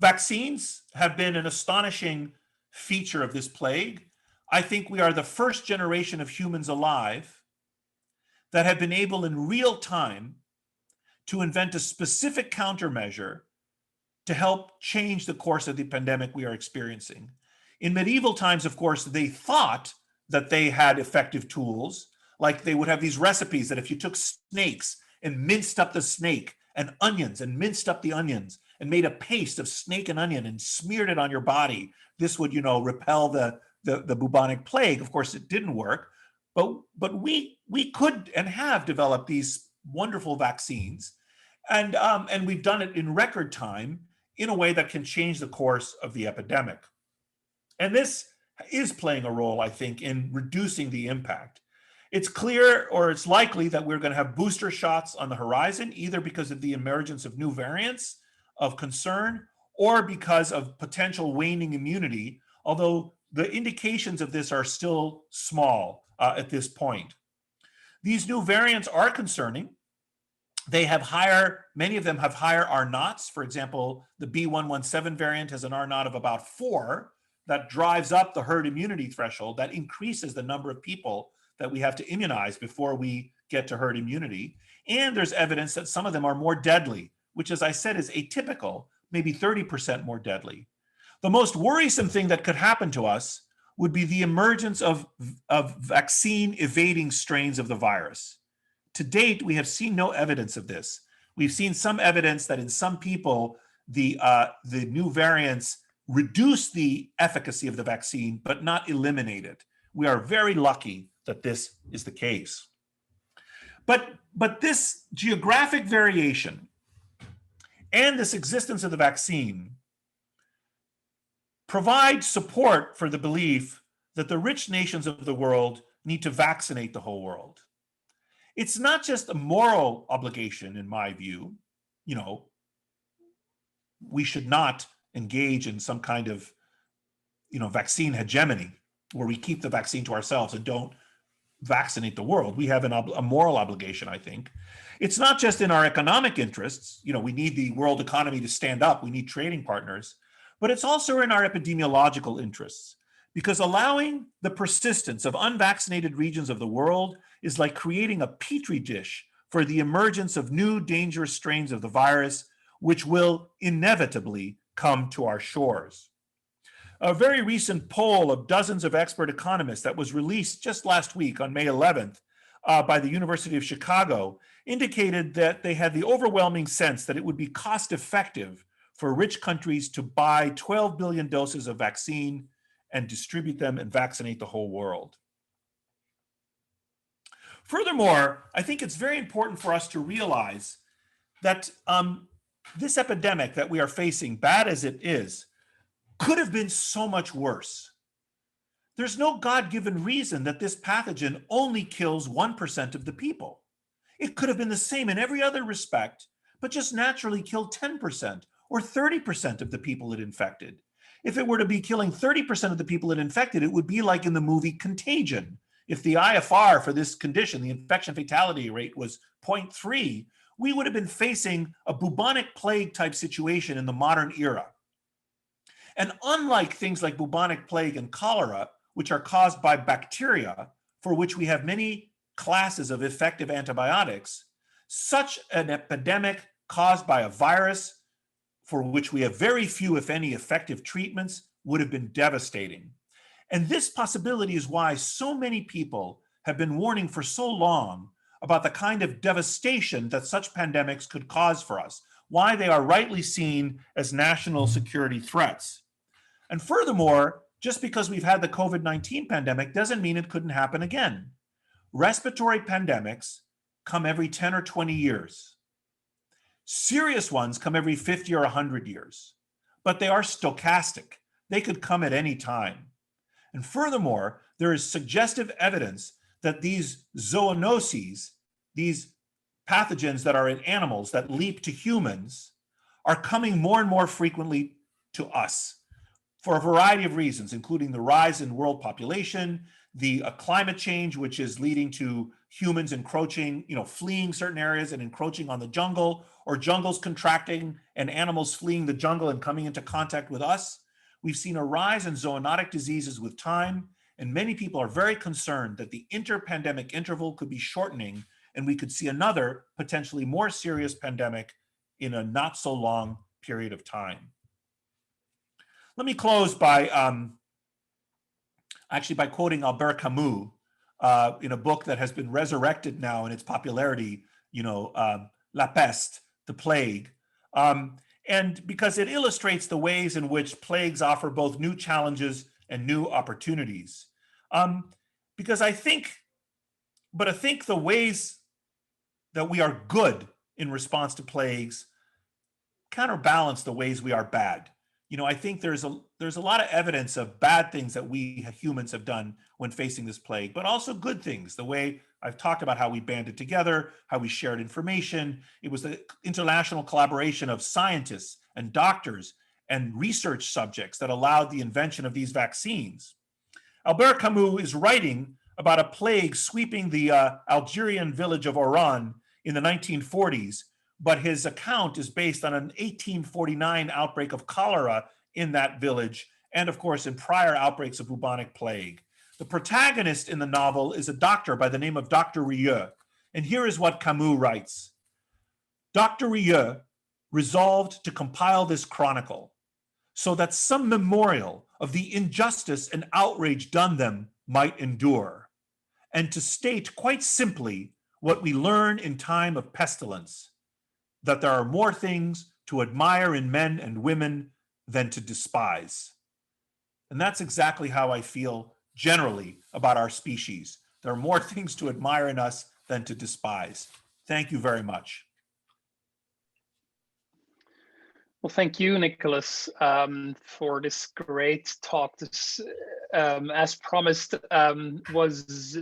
vaccines have been an astonishing feature of this plague. I think we are the first generation of humans alive that have been able in real time to invent a specific countermeasure to help change the course of the pandemic we are experiencing. In medieval times, of course, they thought that they had effective tools. Like they would have these recipes that if you took snakes and minced up the snake and onions and minced up the onions and made a paste of snake and onion and smeared it on your body, this would, repel the bubonic plague. Of course, it didn't work, but we could and have developed these wonderful vaccines, and we've done it in record time in a way that can change the course of the epidemic. And this is playing a role, I think, in reducing the impact. It's clear, or it's likely, that we're going to have booster shots on the horizon, either because of the emergence of new variants of concern or because of potential waning immunity, although the indications of this are still small at this point. These new variants are concerning. They have many of them have higher R0s. For example, the B117 variant has an R0 of about 4 that drives up the herd immunity threshold, that increases the number of people that we have to immunize before we get to herd immunity. And there's evidence that some of them are more deadly, which, as I said, is atypical, maybe 30% more deadly. The most worrisome thing that could happen to us would be the emergence of vaccine-evading strains of the virus. To date, we have seen no evidence of this. We've seen some evidence that in some people, the new variants reduce the efficacy of the vaccine, but not eliminate it. We are very lucky that this is the case. But this geographic variation and this existence of the vaccine provide support for the belief that the rich nations of the world need to vaccinate the whole world. It's not just a moral obligation, in my view. We should not engage in some kind of, vaccine hegemony where we keep the vaccine to ourselves and don't vaccinate the world. We have a moral obligation, I think. It's not just in our economic interests. We need the world economy to stand up. We need trading partners. But it's also in our epidemiological interests, because allowing the persistence of unvaccinated regions of the world is like creating a petri dish for the emergence of new dangerous strains of the virus, which will inevitably come to our shores. A very recent poll of dozens of expert economists that was released just last week on May 11th by the University of Chicago indicated that they had the overwhelming sense that it would be cost effective for rich countries to buy 12 billion doses of vaccine and distribute them and vaccinate the whole world. Furthermore, I think it's very important for us to realize that this epidemic that we are facing, bad as it is, could have been so much worse. There's no God-given reason that this pathogen only kills 1% of the people. It could have been the same in every other respect, but just naturally killed 10% or 30% of the people it infected. If it were to be killing 30% of the people it infected, it would be like in the movie Contagion. If the IFR for this condition, the infection fatality rate, was 0.3, we would have been facing a bubonic plague type situation in the modern era. And unlike things like bubonic plague and cholera, which are caused by bacteria, for which we have many classes of effective antibiotics, such an epidemic caused by a virus, for which we have very few, if any, effective treatments, would have been devastating. And this possibility is why so many people have been warning for so long about the kind of devastation that such pandemics could cause for us, why they are rightly seen as national security threats. And furthermore, just because we've had the COVID-19 pandemic doesn't mean it couldn't happen again. Respiratory pandemics come every 10 or 20 years. Serious ones come every 50 or 100 years, but they are stochastic. They could come at any time. And furthermore, there is suggestive evidence that these zoonoses, these pathogens that are in animals that leap to humans, are coming more and more frequently to us for a variety of reasons, including the rise in world population, the climate change, which is leading to humans encroaching, fleeing certain areas and encroaching on the jungle, or jungles contracting and animals fleeing the jungle and coming into contact with us. We've seen a rise in zoonotic diseases with time, and many people are very concerned that the interpandemic interval could be shortening, and we could see another potentially more serious pandemic in a not so long period of time. Let me close by actually by quoting Albert Camus in a book that has been resurrected now in its popularity, La Peste, the plague. And because it illustrates the ways in which plagues offer both new challenges and new opportunities. Because I think the ways that we are good in response to plagues counterbalance the ways we are bad. I think there's a lot of evidence of bad things that we humans have done when facing this plague, but also good things. The way I've talked about how we banded together, how we shared information. It was the international collaboration of scientists and doctors and research subjects that allowed the invention of these vaccines. Albert Camus is writing about a plague sweeping the Algerian village of Oran in the 1940s, but his account is based on an 1849 outbreak of cholera in that village, and of course in prior outbreaks of bubonic plague. The protagonist in the novel is a doctor by the name of Dr. Rieux, and here is what Camus writes. Dr. Rieux resolved to compile this chronicle so that some memorial of the injustice and outrage done them might endure, and to state quite simply what we learn in time of pestilence, that there are more things to admire in men and women than to despise. And that's exactly how I feel generally about our species. There are more things to admire in us than to despise. Thank you very much. Well, thank you, Nicholas, for this great talk. This, as promised, was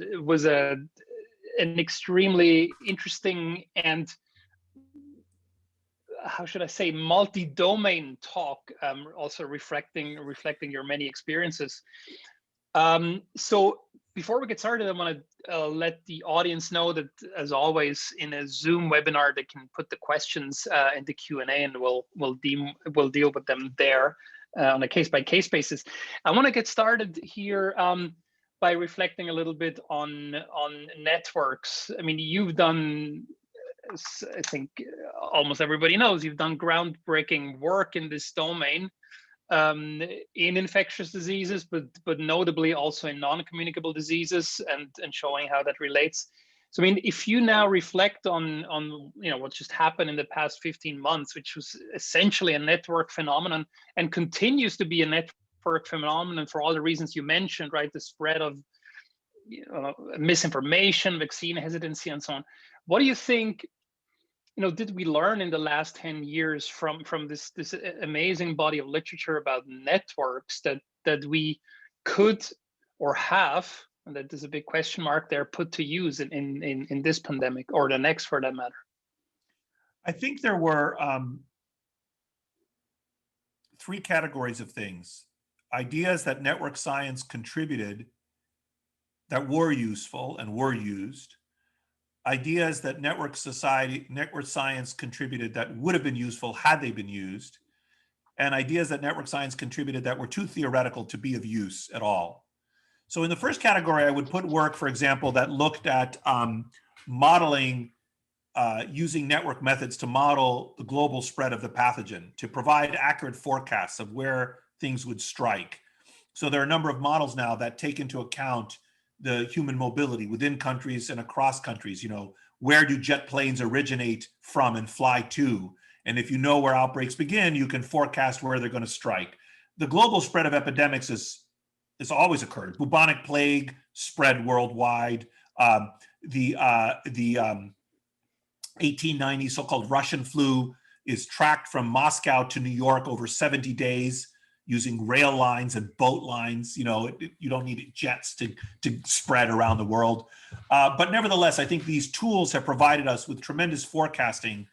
an extremely interesting and, how should I say, multi-domain talk, also reflecting your many experiences. So before we get started, I want to let the audience know that, as always, in a Zoom webinar, they can put the questions in the Q&A, and we'll deal with them there on a case-by-case basis. I want to get started here by reflecting a little bit on networks. I mean, you've done, I think almost everybody knows, you've done groundbreaking work in this domain. In infectious diseases, but notably also in non-communicable diseases, and showing how that relates. So, I mean, if you now reflect on what just happened in the past 15 months, which was essentially a network phenomenon and continues to be a network phenomenon for all the reasons you mentioned, right? The spread of misinformation, vaccine hesitancy, and so on. What do you think? Did we learn in the last 10 years from this amazing body of literature about networks that we could or have, and that there's a big question mark there, put to use in this pandemic or the next, for that matter? I think there were three categories of things. Ideas that network science contributed that were useful and were used. Ideas that network science contributed that would have been useful had they been used, and ideas that network science contributed that were too theoretical to be of use at all. So in the first category, I would put work, for example, that looked at modeling, using network methods to model the global spread of the pathogen, to provide accurate forecasts of where things would strike. So there are a number of models now that take into account the human mobility within countries and across countries. Where do jet planes originate from and fly to? And if you know where outbreaks begin, you can forecast where they're going to strike. The global spread of epidemics is always occurred. Bubonic plague spread worldwide. The 1890 so-called Russian flu is tracked from Moscow to New York over 70 days. Using rail lines and boat lines. You don't need jets to spread around the world. But nevertheless, I think these tools have provided us with tremendous forecasting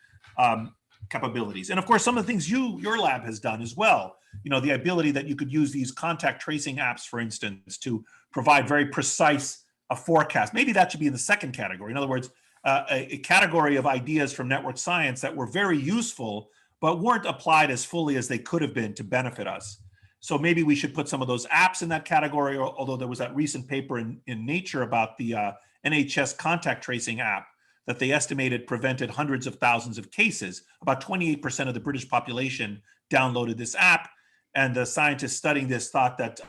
capabilities. And of course, some of the things your lab has done as well. The ability that you could use these contact tracing apps, for instance, to provide very precise forecast. Maybe that should be in the second category. In other words, a category of ideas from network science that were very useful, but weren't applied as fully as they could have been to benefit us. So maybe we should put some of those apps in that category, although there was that recent paper in Nature about the NHS contact tracing app that they estimated prevented hundreds of thousands of cases. About 28% of the British population downloaded this app. And the scientists studying this thought that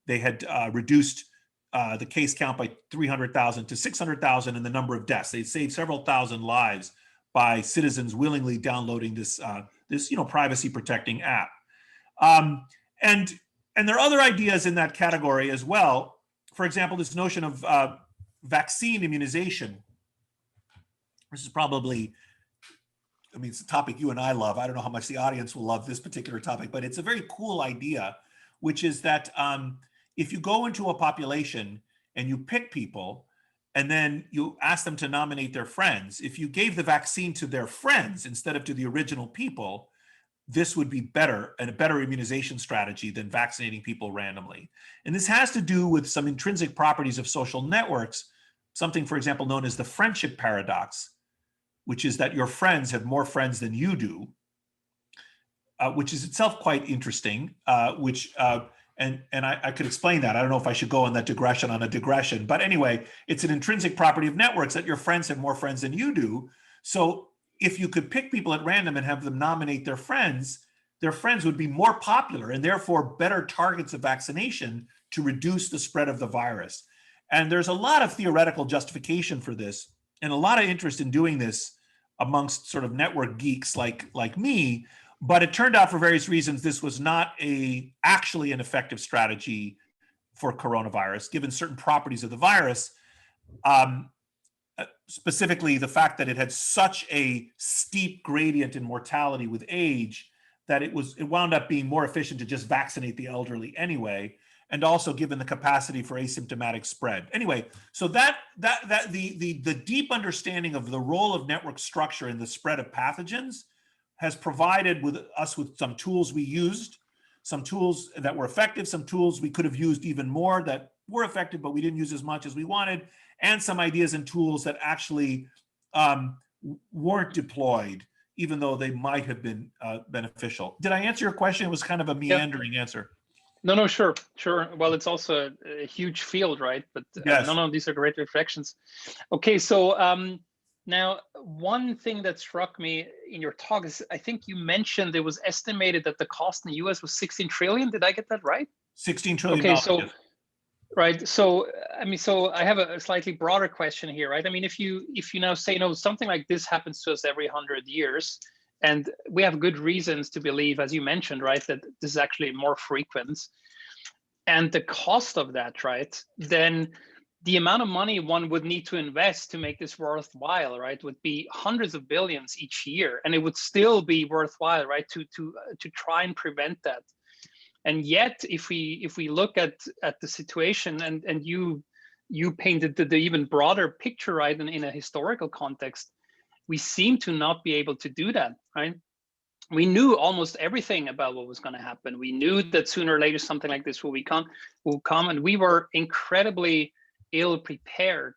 they had reduced the case count by 300,000 to 600,000 and the number of deaths. They saved several thousand lives by citizens willingly downloading this privacy protecting app. And there are other ideas in that category as well. For example, this notion of vaccine immunization. This is probably, I mean, it's a topic you and I love. I don't know how much the audience will love this particular topic, but it's a very cool idea, which is that if you go into a population and you pick people and then you ask them to nominate their friends, if you gave the vaccine to their friends instead of to the original people, this would be better and a better immunization strategy than vaccinating people randomly. And this has to do with some intrinsic properties of social networks, something, for example, known as the friendship paradox, which is that your friends have more friends than you do, which is itself quite interesting, and I could explain that. I don't know if I should go on that digression on a digression, but anyway, it's an intrinsic property of networks that your friends have more friends than you do. So if you could pick people at random and have them nominate their friends would be more popular and therefore better targets of vaccination to reduce the spread of the virus. And there's a lot of theoretical justification for this and a lot of interest in doing this amongst sort of network geeks like me. But it turned out for various reasons, this was not actually an effective strategy for coronavirus, given certain properties of the virus, specifically the fact that it had such a steep gradient in mortality with age that it wound up being more efficient to just vaccinate the elderly anyway, and also given the capacity for asymptomatic spread. Anyway, so the deep understanding of the role of network structure in the spread of pathogens has provided us with some tools we used, some tools that were effective, some tools we could have used even more that were effective, but we didn't use as much as we wanted, and some ideas and tools that actually weren't deployed, even though they might have been beneficial. Did I answer your question? It was kind of a meandering answer. No, sure. Well, it's also a huge field, right? But yes. No, these are great reflections. Okay, so now one thing that struck me in your talk is I think you mentioned it was estimated that the cost in the US was 16 trillion. Did I get that right? 16 trillion. Okay, so right. So I mean, so I have a slightly broader question here, right? I mean, if you now say, no, something like this happens to us every 100 years, and we have good reasons to believe, as you mentioned, right, that this is actually more frequent, and the cost of that, right, then the amount of money one would need to invest to make this worthwhile, right, would be hundreds of billions each year, and it would still be worthwhile, right, to try and prevent that. And yet, if we look at the situation, and you painted the even broader picture, right, in a historical context, we seem to not be able to do that, right? We knew almost everything about what was going to happen. We knew that sooner or later something like this will come, and we were incredibly ill prepared.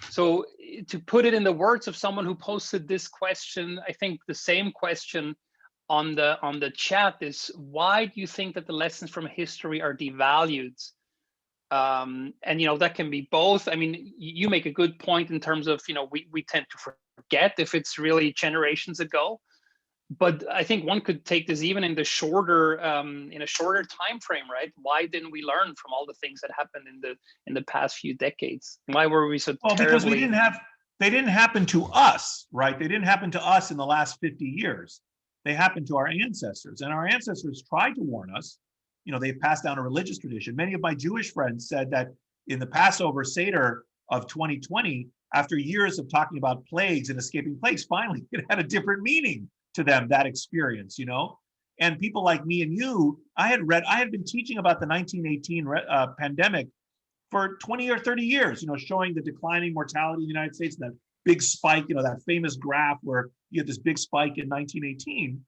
So to put it in the words of someone who posted this question, I think the same question on the chat is, why do you think that the lessons from history are devalued? And that can be both. I mean, you make a good point in terms of we tend to forget if it's really generations ago, but I think one could take this even in a shorter time frame, right? Why didn't we learn from all the things that happened in the past few decades? Why were we so terribly? Because they didn't happen to us, right? They didn't happen to us in the last 50 years. They happened to our ancestors, and our ancestors tried to warn us. They passed down a religious tradition. Many of my Jewish friends said that in the Passover Seder of 2020, after years of talking about plagues and escaping plagues, finally it had a different meaning to them, that experience, and people like me and you, I had been teaching about the 1918 pandemic for 20 or 30 years, showing the declining mortality in the United States, and that big spike, that famous graph where you had this big spike in 1918.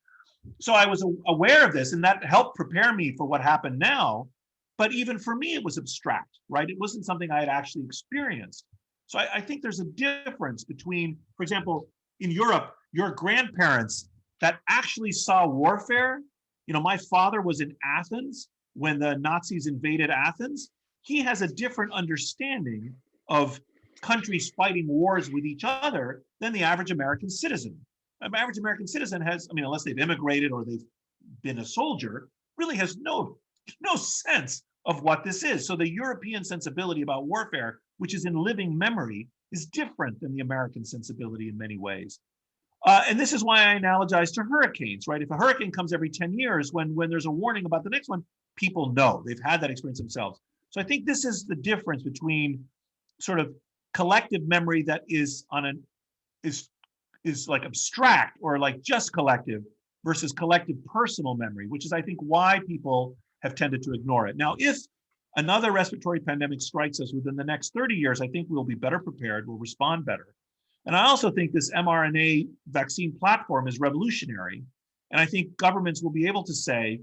So I was aware of this, and that helped prepare me for what happened now. But even for me, it was abstract, right? It wasn't something I had actually experienced. So I think there's a difference between, for example, in Europe, your grandparents that actually saw warfare. My father was in Athens when the Nazis invaded Athens. He has a different understanding of countries fighting wars with each other than the average American citizen. An average American citizen has, unless they've immigrated or they've been a soldier, really has no sense of what this is. So the European sensibility about warfare, which is in living memory, is different than the American sensibility in many ways. And this is why I analogize to hurricanes, right? If a hurricane comes every 10 years, when there's a warning about the next one, people know, they've had that experience themselves. So I think this is the difference between sort of collective memory that is is like abstract or like just collective versus collective personal memory, which is, I think, why people have tended to ignore it. Now, if another respiratory pandemic strikes us within the next 30 years, I think we'll be better prepared, we'll respond better. And I also think this mRNA vaccine platform is revolutionary. And I think governments will be able to say,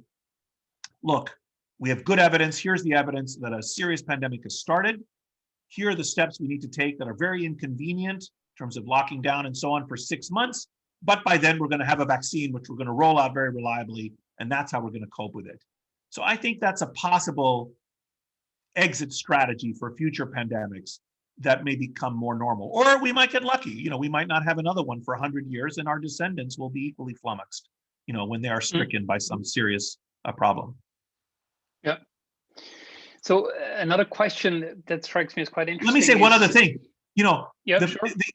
look, we have good evidence. Here's the evidence that a serious pandemic has started. Here are the steps we need to take that are very inconvenient in terms of locking down and so on for 6 months. But by then, we're going to have a vaccine, which we're going to roll out very reliably. And that's how we're going to cope with it. So I think that's a possible exit strategy for future pandemics that may become more normal. Or we might get lucky. You know, we might not have another one for 100 years, and our descendants will be equally flummoxed, you know, when they are stricken by some serious problem. Yeah. So another question that strikes me as quite interesting. Let me say one other thing. You know, yeah,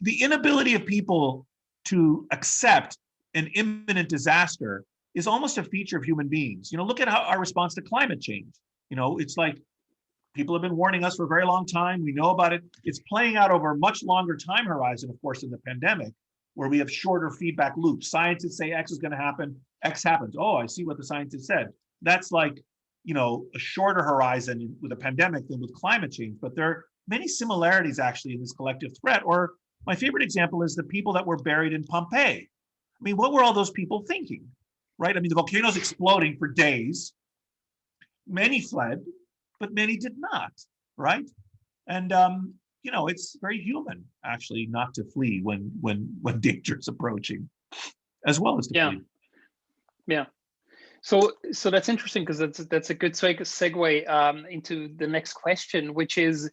the inability of people to accept an imminent disaster is almost a feature of human beings. You know, look at how our response to climate change. You know, it's like people have been warning us for a very long time. We know about it. It's playing out over a much longer time horizon, of course, in the pandemic, where we have shorter feedback loops. Scientists say X is going to happen, X happens. Oh, I see what the scientists said. That's like, you know, a shorter horizon with a pandemic than with climate change. But there are many similarities actually in this collective threat. Or my favorite example is the people that were buried in Pompeii. I mean, what were all those people thinking, right? I mean, the volcano's exploding for days. Many fled, but many did not, right? And you know, it's very human actually not to flee when danger is approaching, as well as to flee. Yeah. So that's interesting, because that's a good segue into the next question, which is,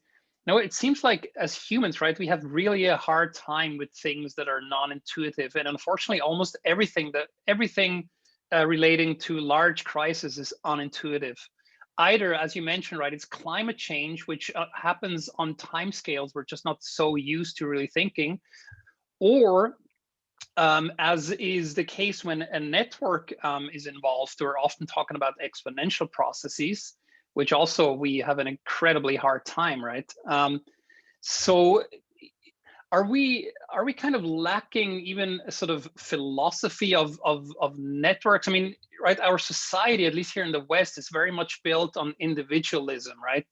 now it seems like as humans, right, we have really a hard time with things that are non-intuitive, and unfortunately, almost everything relating to large crises is unintuitive. Either, as you mentioned, right, it's climate change, which happens on timescales we're just not so used to really thinking, or as is the case when a network is involved, we're often talking about exponential processes, which also we have an incredibly hard time, right? So are we kind of lacking even a sort of philosophy of networks? I mean, right, our society, at least here in the West, is very much built on individualism, right?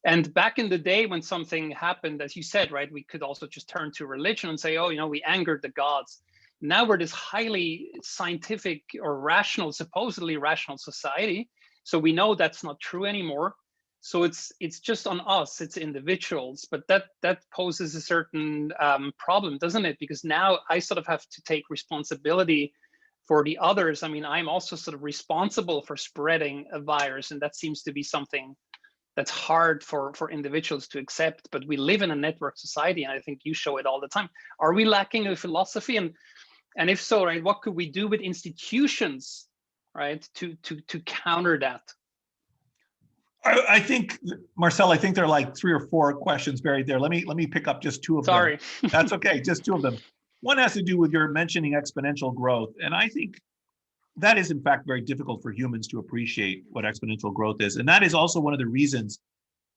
And back in the day when something happened, as you said, right, we could also just turn to religion and say, oh, you know, we angered the gods. Now we're this highly scientific or rational, supposedly rational society. So we know that's not true anymore. So it's just on us, it's individuals, but that poses a certain problem, doesn't it? Because now I sort of have to take responsibility for the others. I mean, I'm also sort of responsible for spreading a virus, and that seems to be something that's hard for individuals to accept. But we live in a network society, and I think you show it all the time. Are we lacking a philosophy? And if so, right, what could we do with institutions, right, to counter that? I think, Marcel, I think there are like 3 or 4 questions buried there. Let me pick up just 2 of them. Sorry. That's okay, just 2 of them. One has to do with your mentioning exponential growth. And I think that is in fact very difficult for humans to appreciate what exponential growth is. And that is also one of the reasons,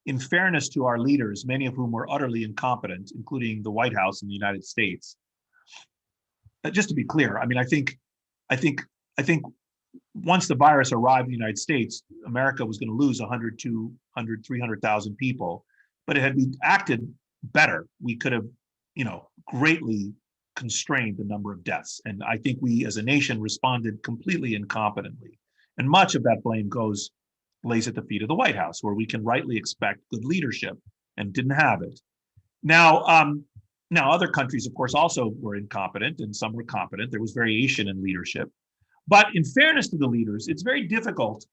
in fairness to our leaders, many of whom were utterly incompetent, including the White House in the United States. Just to be clear, I mean, I think once the virus arrived in the United States, America was going to lose 100, 200, 300,000 people, but it had been acted better. We could have, you know, greatly constrained the number of deaths. And I think we as a nation responded completely incompetently. And much of that blame lays at the feet of the White House, where we can rightly expect good leadership, and didn't have it. Now other countries, of course, also were incompetent, and some were competent. There was variation in leadership. But in fairness to the leaders, it's very difficult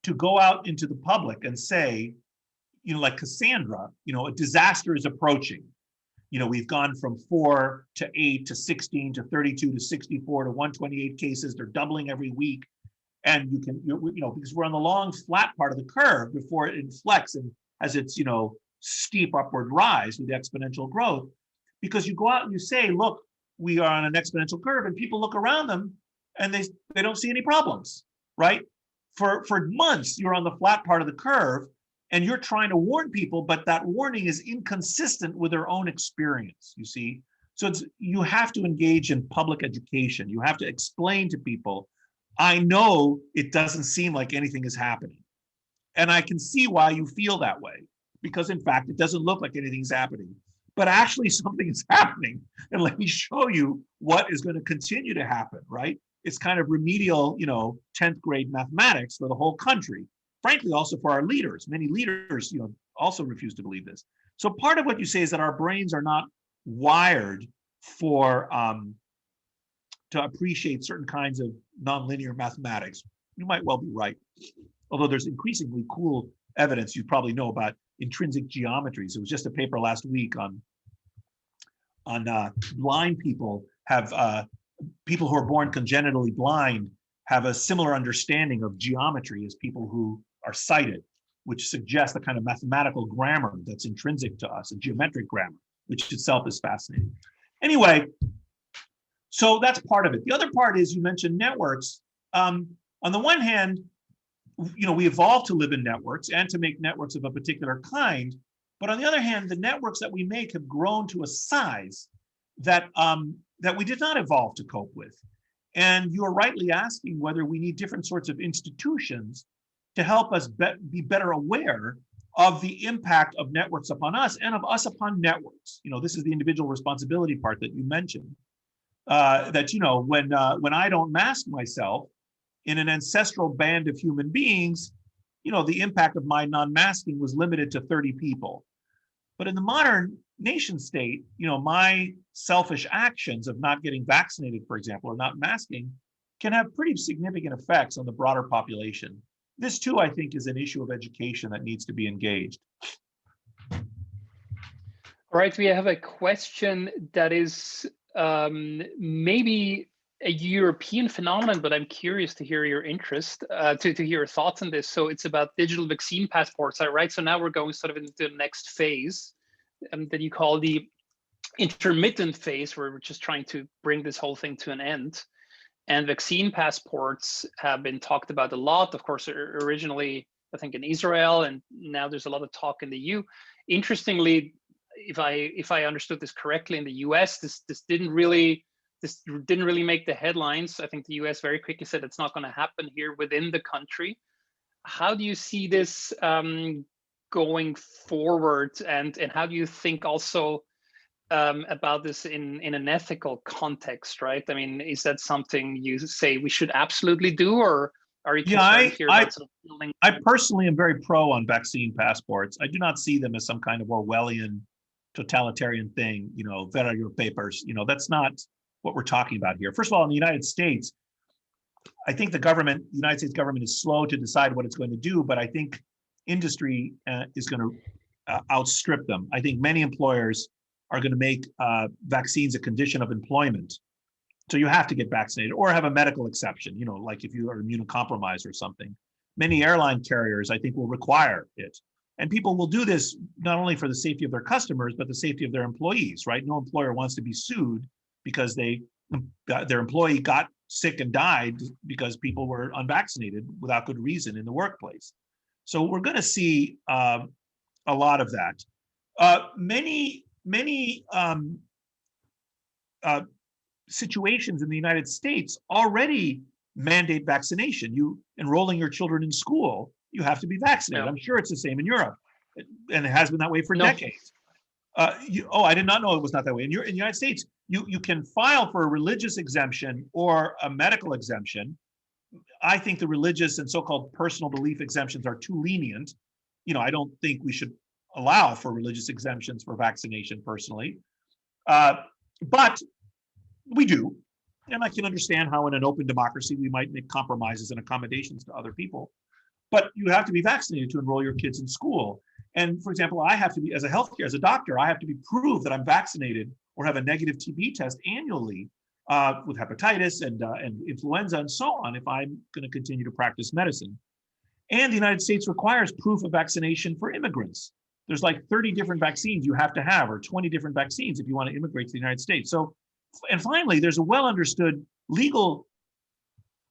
to go out into the public and say, you know, like Cassandra, you know, a disaster is approaching. You know, we've gone from 4 to 8 to 16 to 32 to 64 to 128 cases. They're doubling every week. And you can, because we're on the long flat part of the curve before it inflects and has its, steep upward rise with exponential growth. Because you go out and you say, look, we are on an exponential curve, and people look around them and they don't see any problems, right? For months, you're on the flat part of the curve and you're trying to warn people, but that warning is inconsistent with their own experience, you see? So you have to engage in public education. You have to explain to people, I know it doesn't seem like anything is happening. And I can see why you feel that way, because in fact, it doesn't look like anything's happening, but actually something is happening. And let me show you what is going to continue to happen, right? It's kind of remedial, 10th grade mathematics for the whole country. Frankly, also for our leaders. Many leaders, also refuse to believe this. So part of what you say is that our brains are not wired for to appreciate certain kinds of nonlinear mathematics. You might well be right. Although there's increasingly cool evidence you probably know about intrinsic geometries. It was just a paper last week on blind people people who are born congenitally blind have a similar understanding of geometry as people who are sighted, which suggests the kind of mathematical grammar that's intrinsic to us, a geometric grammar, which itself is fascinating. Anyway, so that's part of it. The other part is you mentioned networks. On the one hand, we evolved to live in networks and to make networks of a particular kind. But on the other hand, the networks that we make have grown to a size that we did not evolve to cope with. And you are rightly asking whether we need different sorts of institutions to help us be better aware of the impact of networks upon us and of us upon networks. This is the individual responsibility part that you mentioned. When I don't mask myself in an ancestral band of human beings, the impact of my non-masking was limited to 30 people. But in the modern nation state, my selfish actions of not getting vaccinated, for example, or not masking, can have pretty significant effects on the broader population. This too, I think, is an issue of education that needs to be engaged. All right, we have a question that is maybe a European phenomenon, but I'm curious to hear your interest, to hear your thoughts on this. So it's about digital vaccine passports, right? So now we're going sort of into the next phase that you call the intermittent phase, where we're just trying to bring this whole thing to an end. And vaccine passports have been talked about a lot, of course, originally, I think, in Israel, and now there's a lot of talk in the EU. Interestingly, if I understood this correctly, in the US, this didn't really make the headlines. I think the US very quickly said it's not going to happen here within the country. How do you see this going forward, and how do you think also about this in an ethical context, right? I mean, is that something you say we should absolutely do, or are you concerned here about sort of building? I personally am very pro on vaccine passports. I do not see them as some kind of Orwellian totalitarian thing, vet out your papers. That's not what we're talking about here. First of all, in the United States, I think the United States government is slow to decide what it's going to do, but I think industry is going to outstrip them. I think many employers are going to make vaccines a condition of employment. So you have to get vaccinated or have a medical exception, like if you are immunocompromised or something. Many airline carriers, I think, will require it. And people will do this not only for the safety of their customers, but the safety of their employees, right? No employer wants to be sued because their employee got sick and died because people were unvaccinated without good reason in the workplace. So we're going to see a lot of that. Many situations in the United States already mandate vaccination. You enrolling your children in school, you have to be vaccinated. Yeah. I'm sure it's the same in Europe, and it has been that way for decades. I did not know it was not that way. In the United States, you can file for a religious exemption or a medical exemption. I think the religious and so-called personal belief exemptions are too lenient. I don't think we should allow for religious exemptions for vaccination personally. But we do. And I can understand how in an open democracy, we might make compromises and accommodations to other people. But you have to be vaccinated to enroll your kids in school. And for example, I have to be, as a doctor, I have to be proved that I'm vaccinated or have a negative TB test annually with hepatitis and influenza and so on if I'm going to continue to practice medicine. And the United States requires proof of vaccination for immigrants. There's like 30 different vaccines you have to have, or 20 different vaccines if you want to immigrate to the United States. So, and finally, there's a well understood legal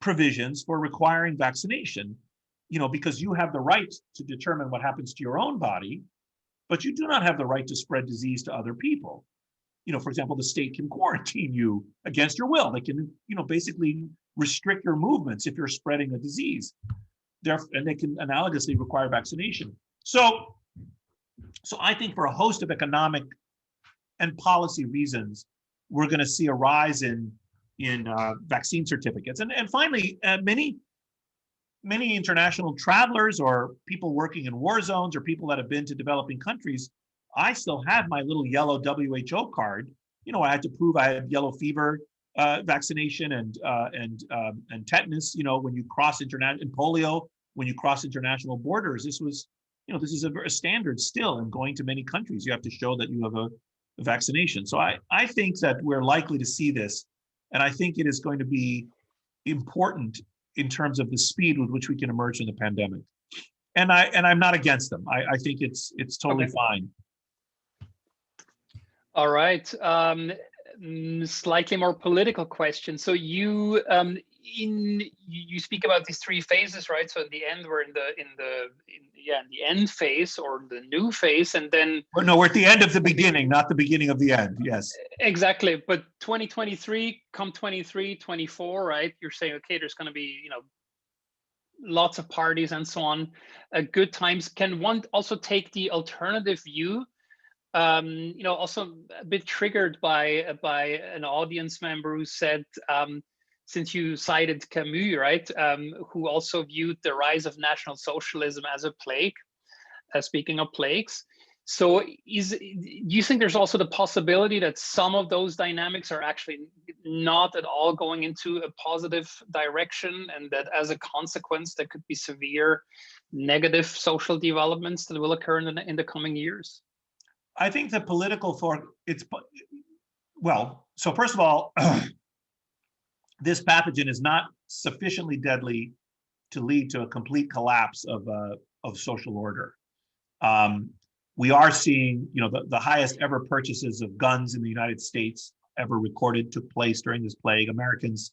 provisions for requiring vaccination, because you have the right to determine what happens to your own body, but you do not have the right to spread disease to other people. For example, the state can quarantine you against your will. They can, basically restrict your movements if you're spreading a disease. And they can analogously require vaccination. So I think for a host of economic and policy reasons, we're going to see a rise in vaccine certificates. And finally, many international travelers or people working in war zones or people that have been to developing countries, I still have my little yellow WHO card. I had to prove I had yellow fever vaccination and tetanus. When you cross international, and polio when you cross international borders. This was, this is a standard still in going to many countries. You have to show that you have a vaccination. So I think that we're likely to see this, and I think it is going to be important in terms of the speed with which we can emerge from the pandemic. And I'm not against them. I think it's totally fine. All right. Slightly more political question. So you speak about these three phases, right? So in the end, we're in the end phase or the new phase, and then we're at the end of the beginning, not the beginning of the end. Yes, exactly. But 2023, come 23, 24, right? You're saying, okay, there's going to be lots of parties and so on. Good times. Can one also take the alternative view? Also a bit triggered by an audience member who said, since you cited Camus, right, who also viewed the rise of National Socialism as a plague, speaking of plagues. So do you think there's also the possibility that some of those dynamics are actually not at all going into a positive direction, and that as a consequence, there could be severe negative social developments that will occur in the coming years? I think the political so first of all, this pathogen is not sufficiently deadly to lead to a complete collapse of social order. We are seeing, the highest ever purchases of guns in the United States ever recorded took place during this plague. Americans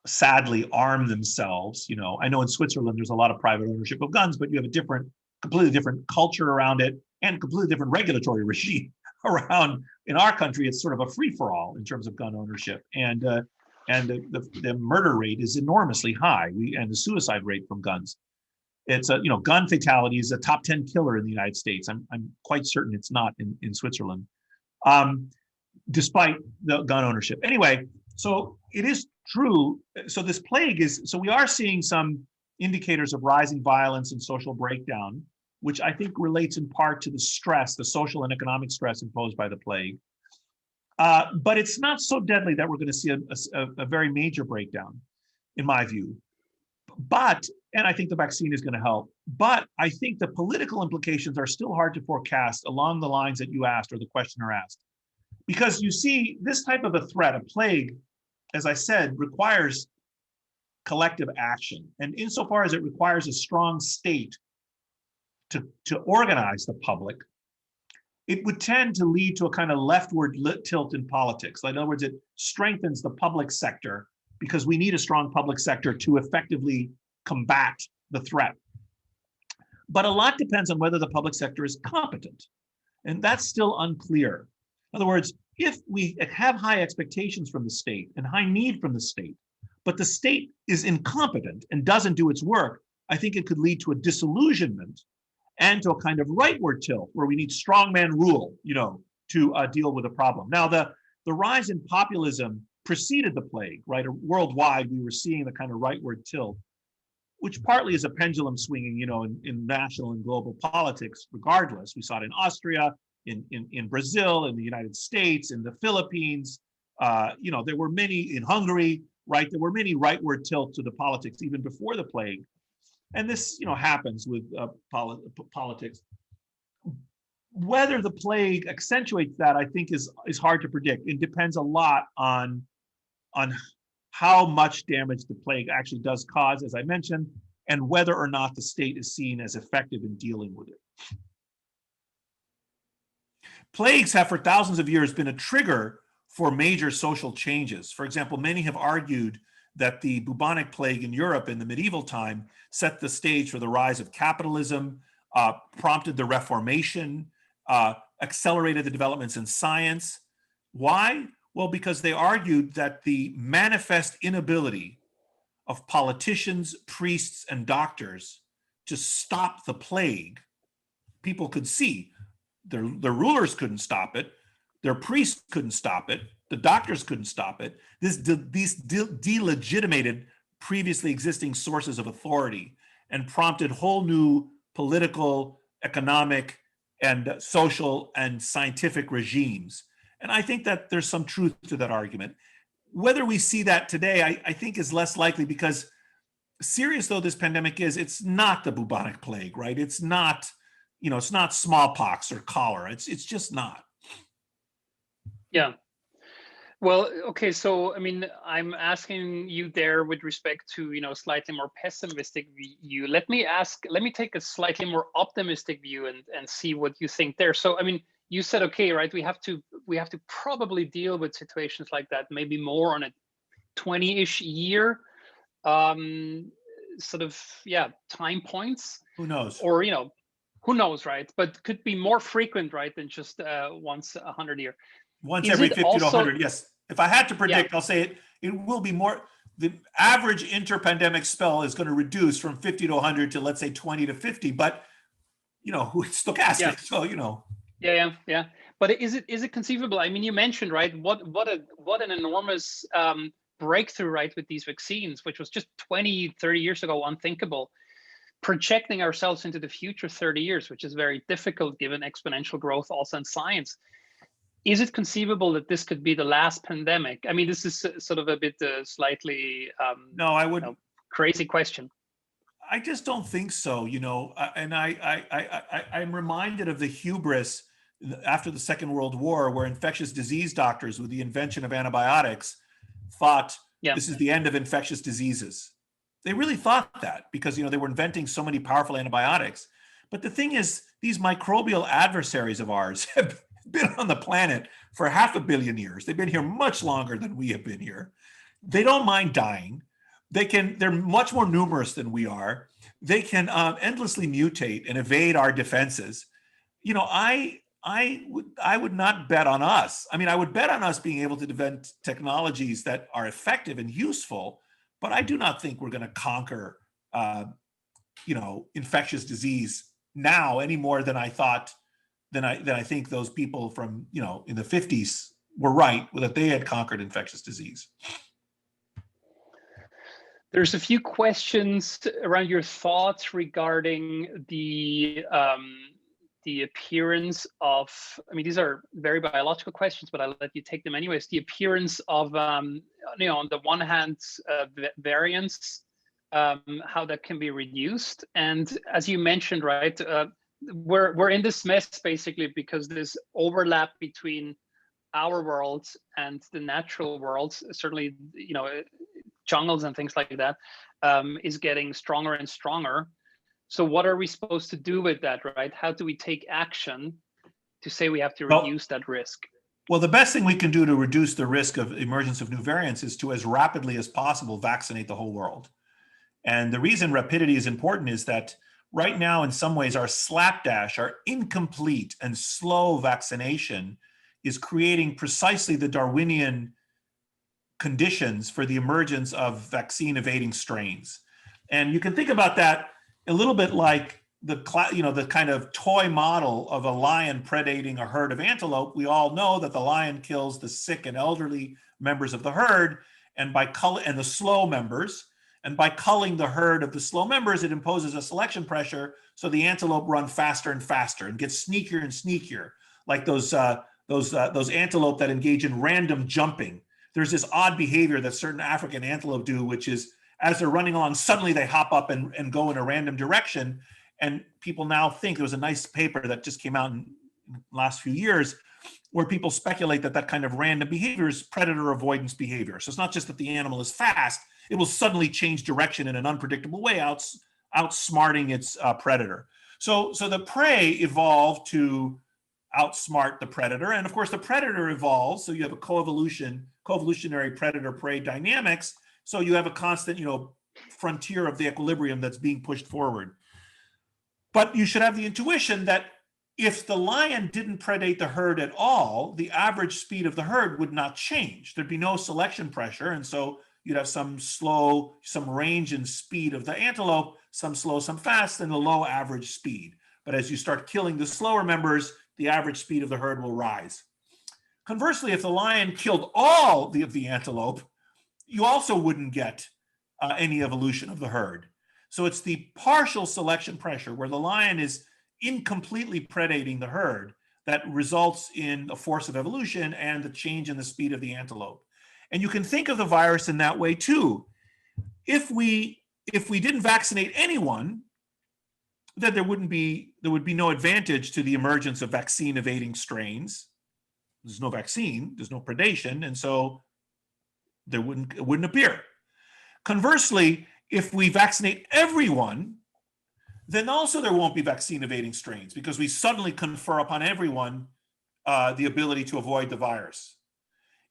sadly arm themselves. I know in Switzerland there's a lot of private ownership of guns, but you have a completely different culture around it and completely different regulatory regime around. In our country, it's sort of a free-for-all in terms of gun ownership, and the murder rate is enormously high, and the suicide rate from guns. It's gun fatality is a top 10 killer in the United States. I'm quite certain it's not in Switzerland, despite the gun ownership. Anyway, so it is true. So this plague so we are seeing some indicators of rising violence and social breakdown, which I think relates in part to the stress, the social and economic stress imposed by the plague. But it's not so deadly that we're going to see a very major breakdown, in my view. And I think the vaccine is going to help. But I think the political implications are still hard to forecast along the lines that you asked, or the questioner asked. Because you see, this type of a threat, a plague, as I said, requires collective action. And insofar as it requires a strong state to organize the public, it would tend to lead to a kind of leftward tilt in politics. In other words, it strengthens the public sector because we need a strong public sector to effectively combat the threat. But a lot depends on whether the public sector is competent. And that's still unclear. In other words, if we have high expectations from the state and high need from the state, but the state is incompetent and doesn't do its work, I think it could lead to a disillusionment and to a kind of rightward tilt where we need strongman rule, to deal with a problem. Now, the rise in populism preceded the plague, right? Worldwide, we were seeing the kind of rightward tilt, which partly is a pendulum swinging, in national and global politics. Regardless, we saw it in Austria, in Brazil, in the United States, in the Philippines. There were many in Hungary, right? There were many rightward tilts to the politics even before the plague. And this, happens with politics. Whether the plague accentuates that, I think, is hard to predict. It depends a lot on on how much damage the plague actually does cause, as I mentioned, and whether or not the state is seen as effective in dealing with it. Plagues have for thousands of years been a trigger for major social changes. For example, many have argued that the bubonic plague in Europe in the medieval time set the stage for the rise of capitalism, prompted the Reformation, accelerated the developments in science. Why? Well, because they argued that the manifest inability of politicians, priests, and doctors to stop the plague, people could see. Their rulers couldn't stop it. Their priests couldn't stop it. The doctors couldn't stop it. These delegitimated previously existing sources of authority and prompted whole new political, economic, and social and scientific regimes. And I think that there's some truth to that argument. Whether we see that today, I think is less likely, because serious though this pandemic is, it's not the bubonic plague, right? It's not, it's not smallpox or cholera. It's just not. Yeah. Well, okay. So, I mean, I'm asking you there with respect to, slightly more pessimistic view. Let me take a slightly more optimistic view and see what you think there. So, I mean, you said, okay, right, we have to probably deal with situations like that, maybe more on a 20-ish year sort of, time points. Who knows? Or, who knows, right? But could be more frequent, right, than just once 100 year. Once every 50 to 100, yes. If I had to predict, I'll say it will be more. The average interpandemic spell is going to reduce from 50 to 100 to, let's say, 20 to 50. But it's stochastic, so Yeah. But is it conceivable? I mean, you mentioned, right, what an enormous breakthrough, right, with these vaccines, which was just 20, 30 years ago unthinkable. Projecting ourselves into the future 30 years, which is very difficult given exponential growth also in science. Is it conceivable that this could be the last pandemic? I mean, this is sort of a bit slightly crazy question. I just don't think so, and I'm reminded of the hubris after the Second World War, where infectious disease doctors, with the invention of antibiotics, thought this is the end of infectious diseases. They really thought that because, they were inventing so many powerful antibiotics. But the thing is, these microbial adversaries of ours have been on the planet for 500 million years. They've been here much longer than we have been here. They don't mind dying. They're much more numerous than we are. They can endlessly mutate and evade our defenses. I would not bet on us. I mean, I would bet on us being able to invent technologies that are effective and useful, but I do not think we're going to conquer, infectious disease now any more than I thought, than I think those people from, in the 50s were right, that they had conquered infectious disease. There's a few questions around your thoughts regarding the appearance of, I mean, these are very biological questions, but I'll let you take them anyways. The appearance of, on the one hand, variants, how that can be reduced. And as you mentioned, right, we're in this mess basically because this overlap between our world and the natural world, certainly, jungles and things like that, is getting stronger and stronger. So what are we supposed to do with that, right? How do we take action to say we have to reduce that risk? Well, the best thing we can do to reduce the risk of emergence of new variants is to, as rapidly as possible, vaccinate the whole world. And the reason rapidity is important is that right now, in some ways, our slapdash, our incomplete and slow vaccination is creating precisely the Darwinian conditions for the emergence of vaccine evading strains. And you can think about that a little bit like the kind of toy model of a lion predating a herd of antelope. We all know that the lion kills the sick and elderly members of the herd, and the slow members. And by culling the herd of the slow members, it imposes a selection pressure, so the antelope run faster and faster and gets sneakier and sneakier, like those antelope that engage in random jumping. There's this odd behavior that certain African antelope do, which is as they're running along, suddenly they hop up and go in a random direction. And people now think, there was a nice paper that just came out in the last few years where people speculate that that kind of random behavior is predator avoidance behavior. So it's not just that the animal is fast, it will suddenly change direction in an unpredictable way, outsmarting its predator. So the prey evolved to outsmart the predator. And of course, the predator evolves. So you have a coevolutionary predator-prey dynamics. So you have a constant, frontier of the equilibrium that's being pushed forward. But you should have the intuition that if the lion didn't predate the herd at all, the average speed of the herd would not change. There'd be no selection pressure. And so you'd have some slow, some range in speed of the antelope, some slow, some fast, and a low average speed. But as you start killing the slower members, the average speed of the herd will rise. Conversely, if the lion killed all of the antelope, you also wouldn't get any evolution of the herd. So it's the partial selection pressure where the lion is incompletely predating the herd that results in a force of evolution and the change in the speed of the antelope. And you can think of the virus in that way too. If we didn't vaccinate anyone, then there would be no advantage to the emergence of vaccine evading strains. There's no vaccine, there's no predation, and so it wouldn't appear. Conversely, if we vaccinate everyone, then also there won't be vaccine evading strains because we suddenly confer upon everyone the ability to avoid the virus.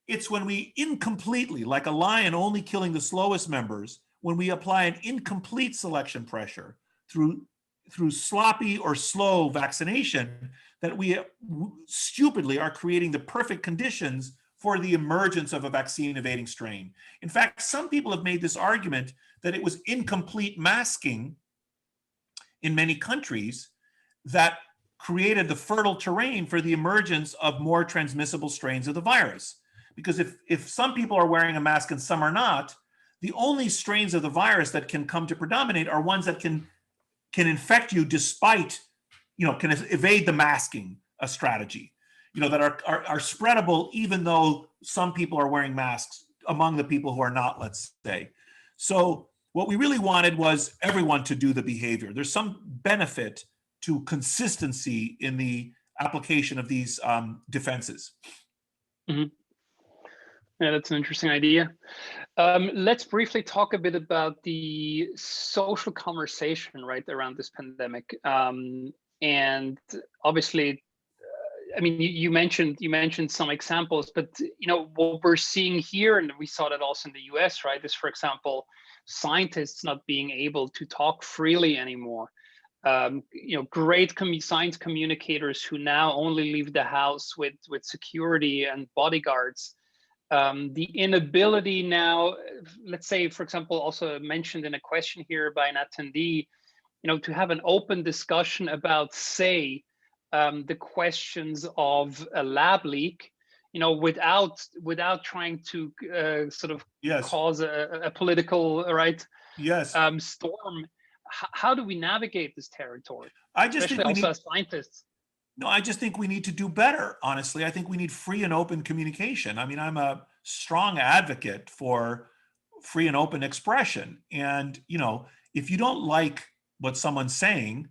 It's when we incompletely, like a lion only killing the slowest members, when we apply an incomplete selection pressure through sloppy or slow vaccination, that we stupidly are creating the perfect conditions for the emergence of a vaccine evading strain. In fact, some people have made this argument that it was incomplete masking in many countries that created the fertile terrain for the emergence of more transmissible strains of the virus. Because if some people are wearing a mask and some are not, the only strains of the virus that can come to predominate are ones that can infect you despite, can evade the masking strategy, that are spreadable even though some people are wearing masks among the people who are not, let's say. So what we really wanted was everyone to do the behavior. There's some benefit to consistency in the application of these defenses. Mm-hmm. Yeah, that's an interesting idea. Let's briefly talk a bit about the social conversation right around this pandemic. And obviously, I mean, you mentioned some examples, but what we're seeing here, and we saw that also in the US, right, is, for example, scientists not being able to talk freely anymore. Great science communicators who now only leave the house with security and bodyguards. The inability now, let's say, for example, also mentioned in a question here by an attendee, to have an open discussion about, say, the questions of a lab leak, without trying to sort of cause a political storm. How do we navigate this territory? Especially also as scientists. No, I just think we need to do better, honestly. I think we need free and open communication. I mean, I'm a strong advocate for free and open expression. And, if you don't like what someone's saying,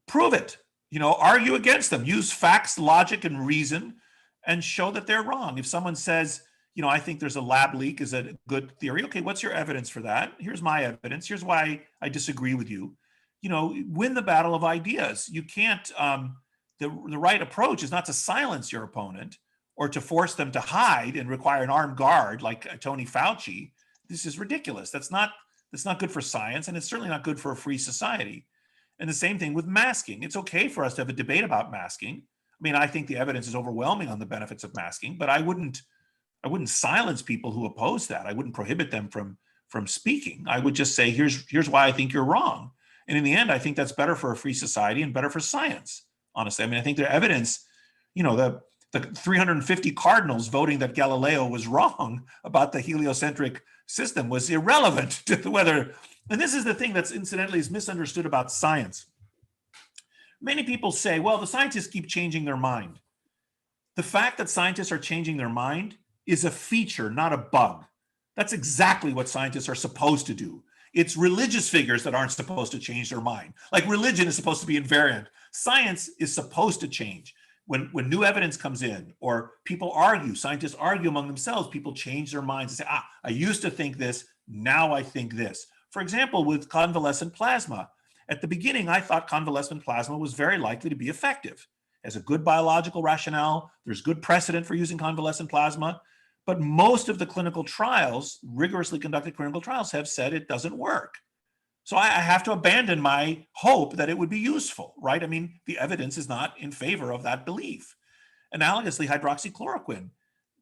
prove it. Argue against them. Use facts, logic, and reason, and show that they're wrong. If someone says, I think there's a lab leak is a good theory. Okay, what's your evidence for that? Here's my evidence. Here's why I disagree with you. Win the battle of ideas. You can't, the right approach is not to silence your opponent or to force them to hide and require an armed guard like Tony Fauci. This is ridiculous. That's not good for science, and it's certainly not good for a free society. And the same thing with masking. It's okay for us to have a debate about masking. I mean, I think the evidence is overwhelming on the benefits of masking, but I wouldn't silence people who oppose that. I wouldn't prohibit them from speaking. I would just say, here's why I think you're wrong. And in the end, I think that's better for a free society and better for science, honestly. I mean, I think the evidence, the 350 cardinals voting that Galileo was wrong about the heliocentric system was irrelevant to whether, and this is the thing that's incidentally is misunderstood about science. Many people say, well, the scientists keep changing their mind. The fact that scientists are changing their mind is a feature, not a bug. That's exactly what scientists are supposed to do. It's religious figures that aren't supposed to change their mind. Like religion is supposed to be invariant. Science is supposed to change. when new evidence comes in, or people argue, scientists argue among themselves, people change their minds and say, I used to think this, now I think this. For example, with convalescent plasma, at the beginning, I thought convalescent plasma was very likely to be effective. Has a good biological rationale, there's good precedent for using convalescent plasma, but most of the clinical trials, rigorously conducted clinical trials, have said it doesn't work. So I have to abandon my hope that it would be useful, right? I mean, the evidence is not in favor of that belief. Analogously, hydroxychloroquine,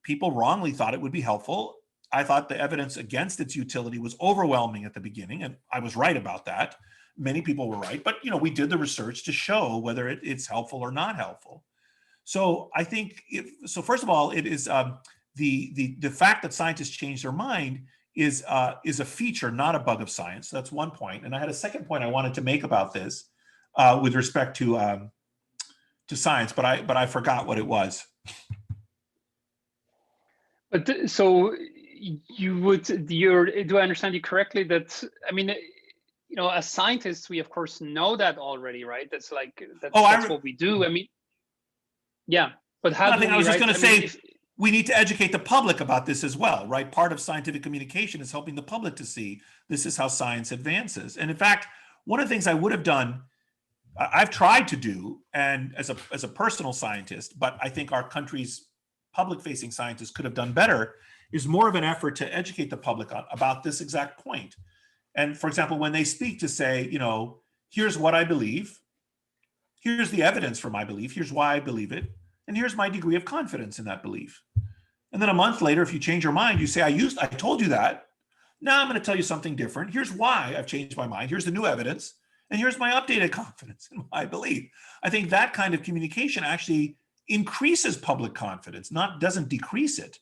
people wrongly thought it would be helpful. I thought the evidence against its utility was overwhelming at the beginning, and I was right about that. Many people were right, but we did the research to show whether it's helpful or not helpful. So I think, first of all, it is the fact that scientists change their mind is a feature, not a bug of science. That's one point. And I had a second point I wanted to make about this with respect to science, but I forgot what it was. But so do I understand you correctly that, I mean, as scientists, we of course know that already, right? That's what we do. I mean, yeah, but how do we, I was just going to say, if, we need to educate the public about this as well, right? Part of scientific communication is helping the public to see this is how science advances. And in fact, one of the things I would have done, I've tried to do, and as a personal scientist, but I think our country's public-facing scientists could have done better, is more of an effort to educate the public about this exact point. And for example, when they speak, to say, here's what I believe, here's the evidence for my belief, here's why I believe it, and here's my degree of confidence in that belief. And then a month later, if you change your mind, you say, I told you that. Now I'm going to tell you something different. Here's why I've changed my mind. Here's the new evidence. And here's my updated confidence in my belief. I think that kind of communication actually increases public confidence, doesn't decrease it.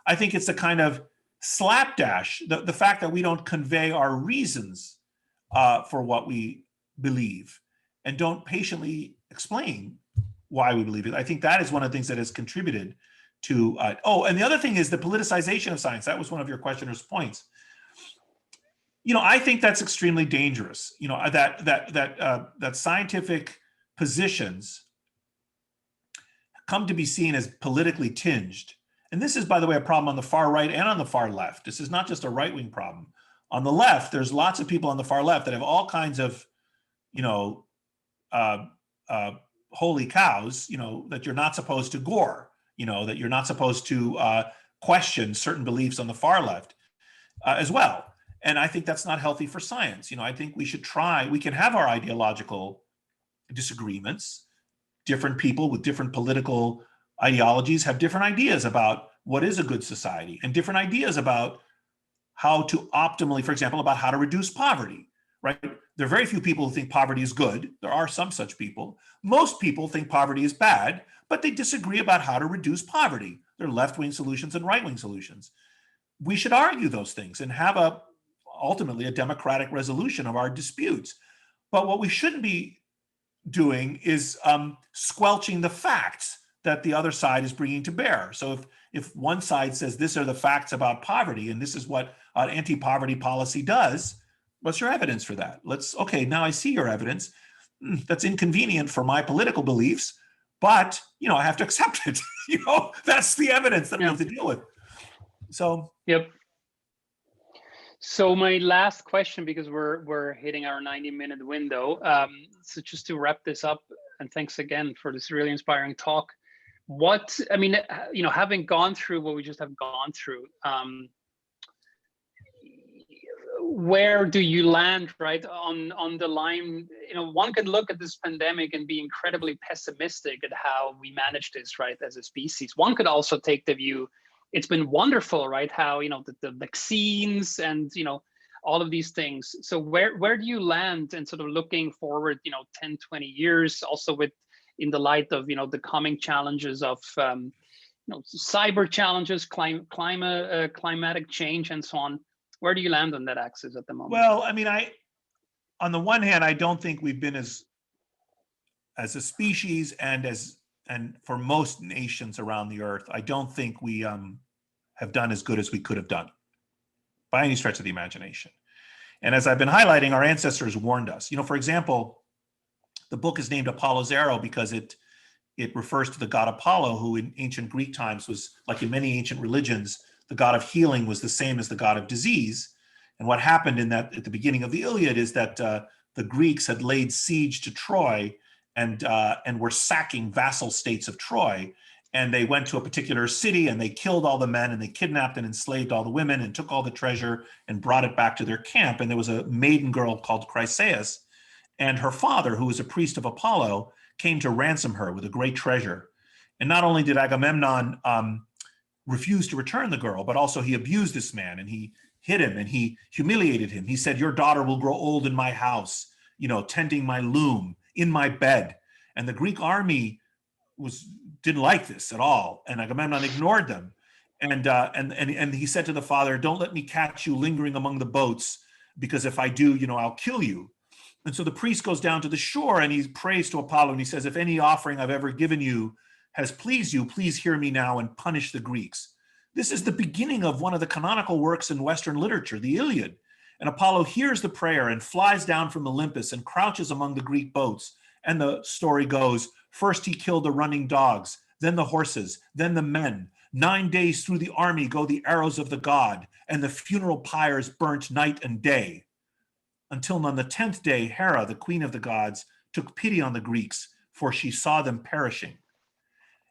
I think it's a kind of slapdash, the fact that we don't convey our reasons for what we believe and don't patiently explain why we believe it. I think that is one of the things that has contributed to, and the other thing is the politicization of science. That was one of your questioner's points. I think that's extremely dangerous, that scientific positions come to be seen as politically tinged. And this is, by the way, a problem on the far right and on the far left. This is not just a right-wing problem. On the left, there's lots of people on the far left that have all kinds of, holy cows, that you're not supposed to gore, that you're not supposed to question certain beliefs on the far left as well. And I think that's not healthy for science. I think we can have our ideological disagreements. Different people with different political ideologies have different ideas about what is a good society, and different ideas about how to optimally, for example, about how to reduce poverty, right? There are very few people who think poverty is good. There are some such people. Most people think poverty is bad, but they disagree about how to reduce poverty. There are left-wing solutions and right-wing solutions. We should argue those things and have ultimately a democratic resolution of our disputes. But what we shouldn't be doing is squelching the facts that the other side is bringing to bear. So if one side says, these are the facts about poverty, and this is what anti-poverty policy does, what's your evidence for that? Okay, now I see your evidence. That's inconvenient for my political beliefs, but I have to accept it. That's the evidence that we have to deal with. So yep. So my last question, because we're hitting our 90-minute window. So just to wrap this up, and thanks again for this really inspiring talk. Having gone through what we just have gone through, where do you land, right, on the line? One could look at this pandemic and be incredibly pessimistic at how we manage this, right, as a species. One could also take the view, it's been wonderful, right, how the vaccines and all of these things. So where do you land, and sort of looking forward 10, 20 years, also in the light of the coming challenges of cyber challenges, climatic change, and so on? Where do you land on that axis at the moment? Well, on the one hand, I don't think we've been as a species and for most nations around the earth, I don't think we have done as good as we could have done by any stretch of the imagination. And as I've been highlighting, our ancestors warned us. For example, the book is named Apollo Zero because it it refers to the god Apollo, who in ancient Greek times was, like in many ancient religions, the god of healing was the same as the god of disease. And what happened in that at the beginning of the Iliad is that the Greeks had laid siege to Troy and were sacking vassal states of Troy. And they went to a particular city and they killed all the men and they kidnapped and enslaved all the women and took all the treasure and brought it back to their camp. And there was a maiden girl called Chryseis, and her father, who was a priest of Apollo, came to ransom her with a great treasure. And not only did Agamemnon refuse to return the girl, but also he abused this man and he hit him and he humiliated him. He said, "Your daughter will grow old in my house, tending my loom, in my bed." And the Greek army didn't like this at all, and Agamemnon ignored them. And he said to the father, "Don't let me catch you lingering among the boats, because if I do, I'll kill you." And so the priest goes down to the shore and he prays to Apollo and he says, "If any offering I've ever given you has pleased you, please hear me now and punish the Greeks." This is the beginning of one of the canonical works in Western literature, the Iliad. And Apollo hears the prayer and flies down from Olympus and crouches among the Greek boats. And the story goes, first he killed the running dogs, then the horses, then the men. 9 days through the army go the arrows of the god, and the funeral pyres burnt night and day. Until on the 10th day, Hera, the queen of the gods, took pity on the Greeks, for she saw them perishing.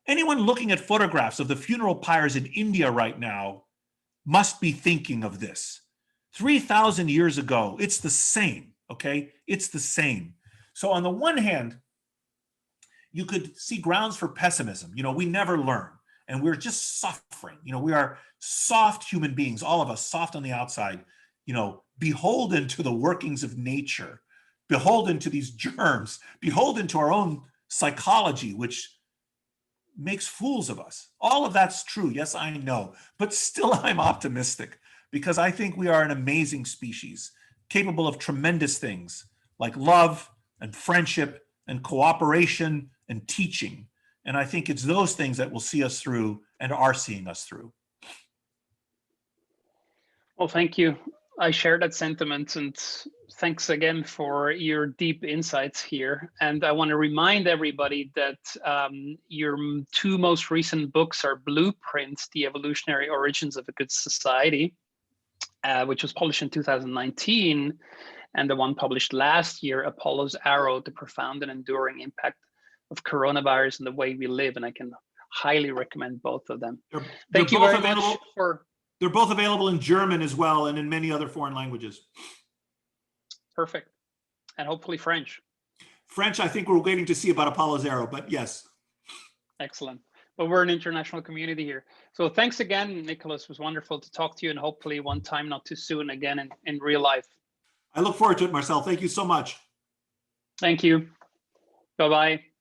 Anyone looking at photographs of the funeral pyres in India right now must be thinking of this. 3,000 years ago, it's the same, okay? It's the same. So on the one hand, you could see grounds for pessimism. We never learn, and we're just suffering. We are soft human beings, all of us, soft on the outside, beholden to the workings of nature, beholden to these germs, beholden to our own psychology, which makes fools of us. All of that's true. Yes, I know. But still, I'm optimistic because I think we are an amazing species, capable of tremendous things like love and friendship and cooperation and teaching. And I think it's those things that will see us through and are seeing us through. Well, thank you. I share that sentiment, and thanks again for your deep insights here. And I want to remind everybody that your two most recent books are Blueprints, The Evolutionary Origins of a Good Society, which was published in 2019, and the one published last year, Apollo's Arrow, The Profound and Enduring Impact of Coronavirus and the Way We Live. And I can highly recommend both of them. Thank you very much for... They're both available in German as well, and in many other foreign languages. Perfect. And hopefully French. French, I think we're waiting to see about Apollo's Arrow, but yes. Excellent. But we're an international community here. So thanks again, Nicholas. It was wonderful to talk to you, and hopefully one time not too soon again in real life. I look forward to it, Marcel. Thank you so much. Thank you. Bye-bye.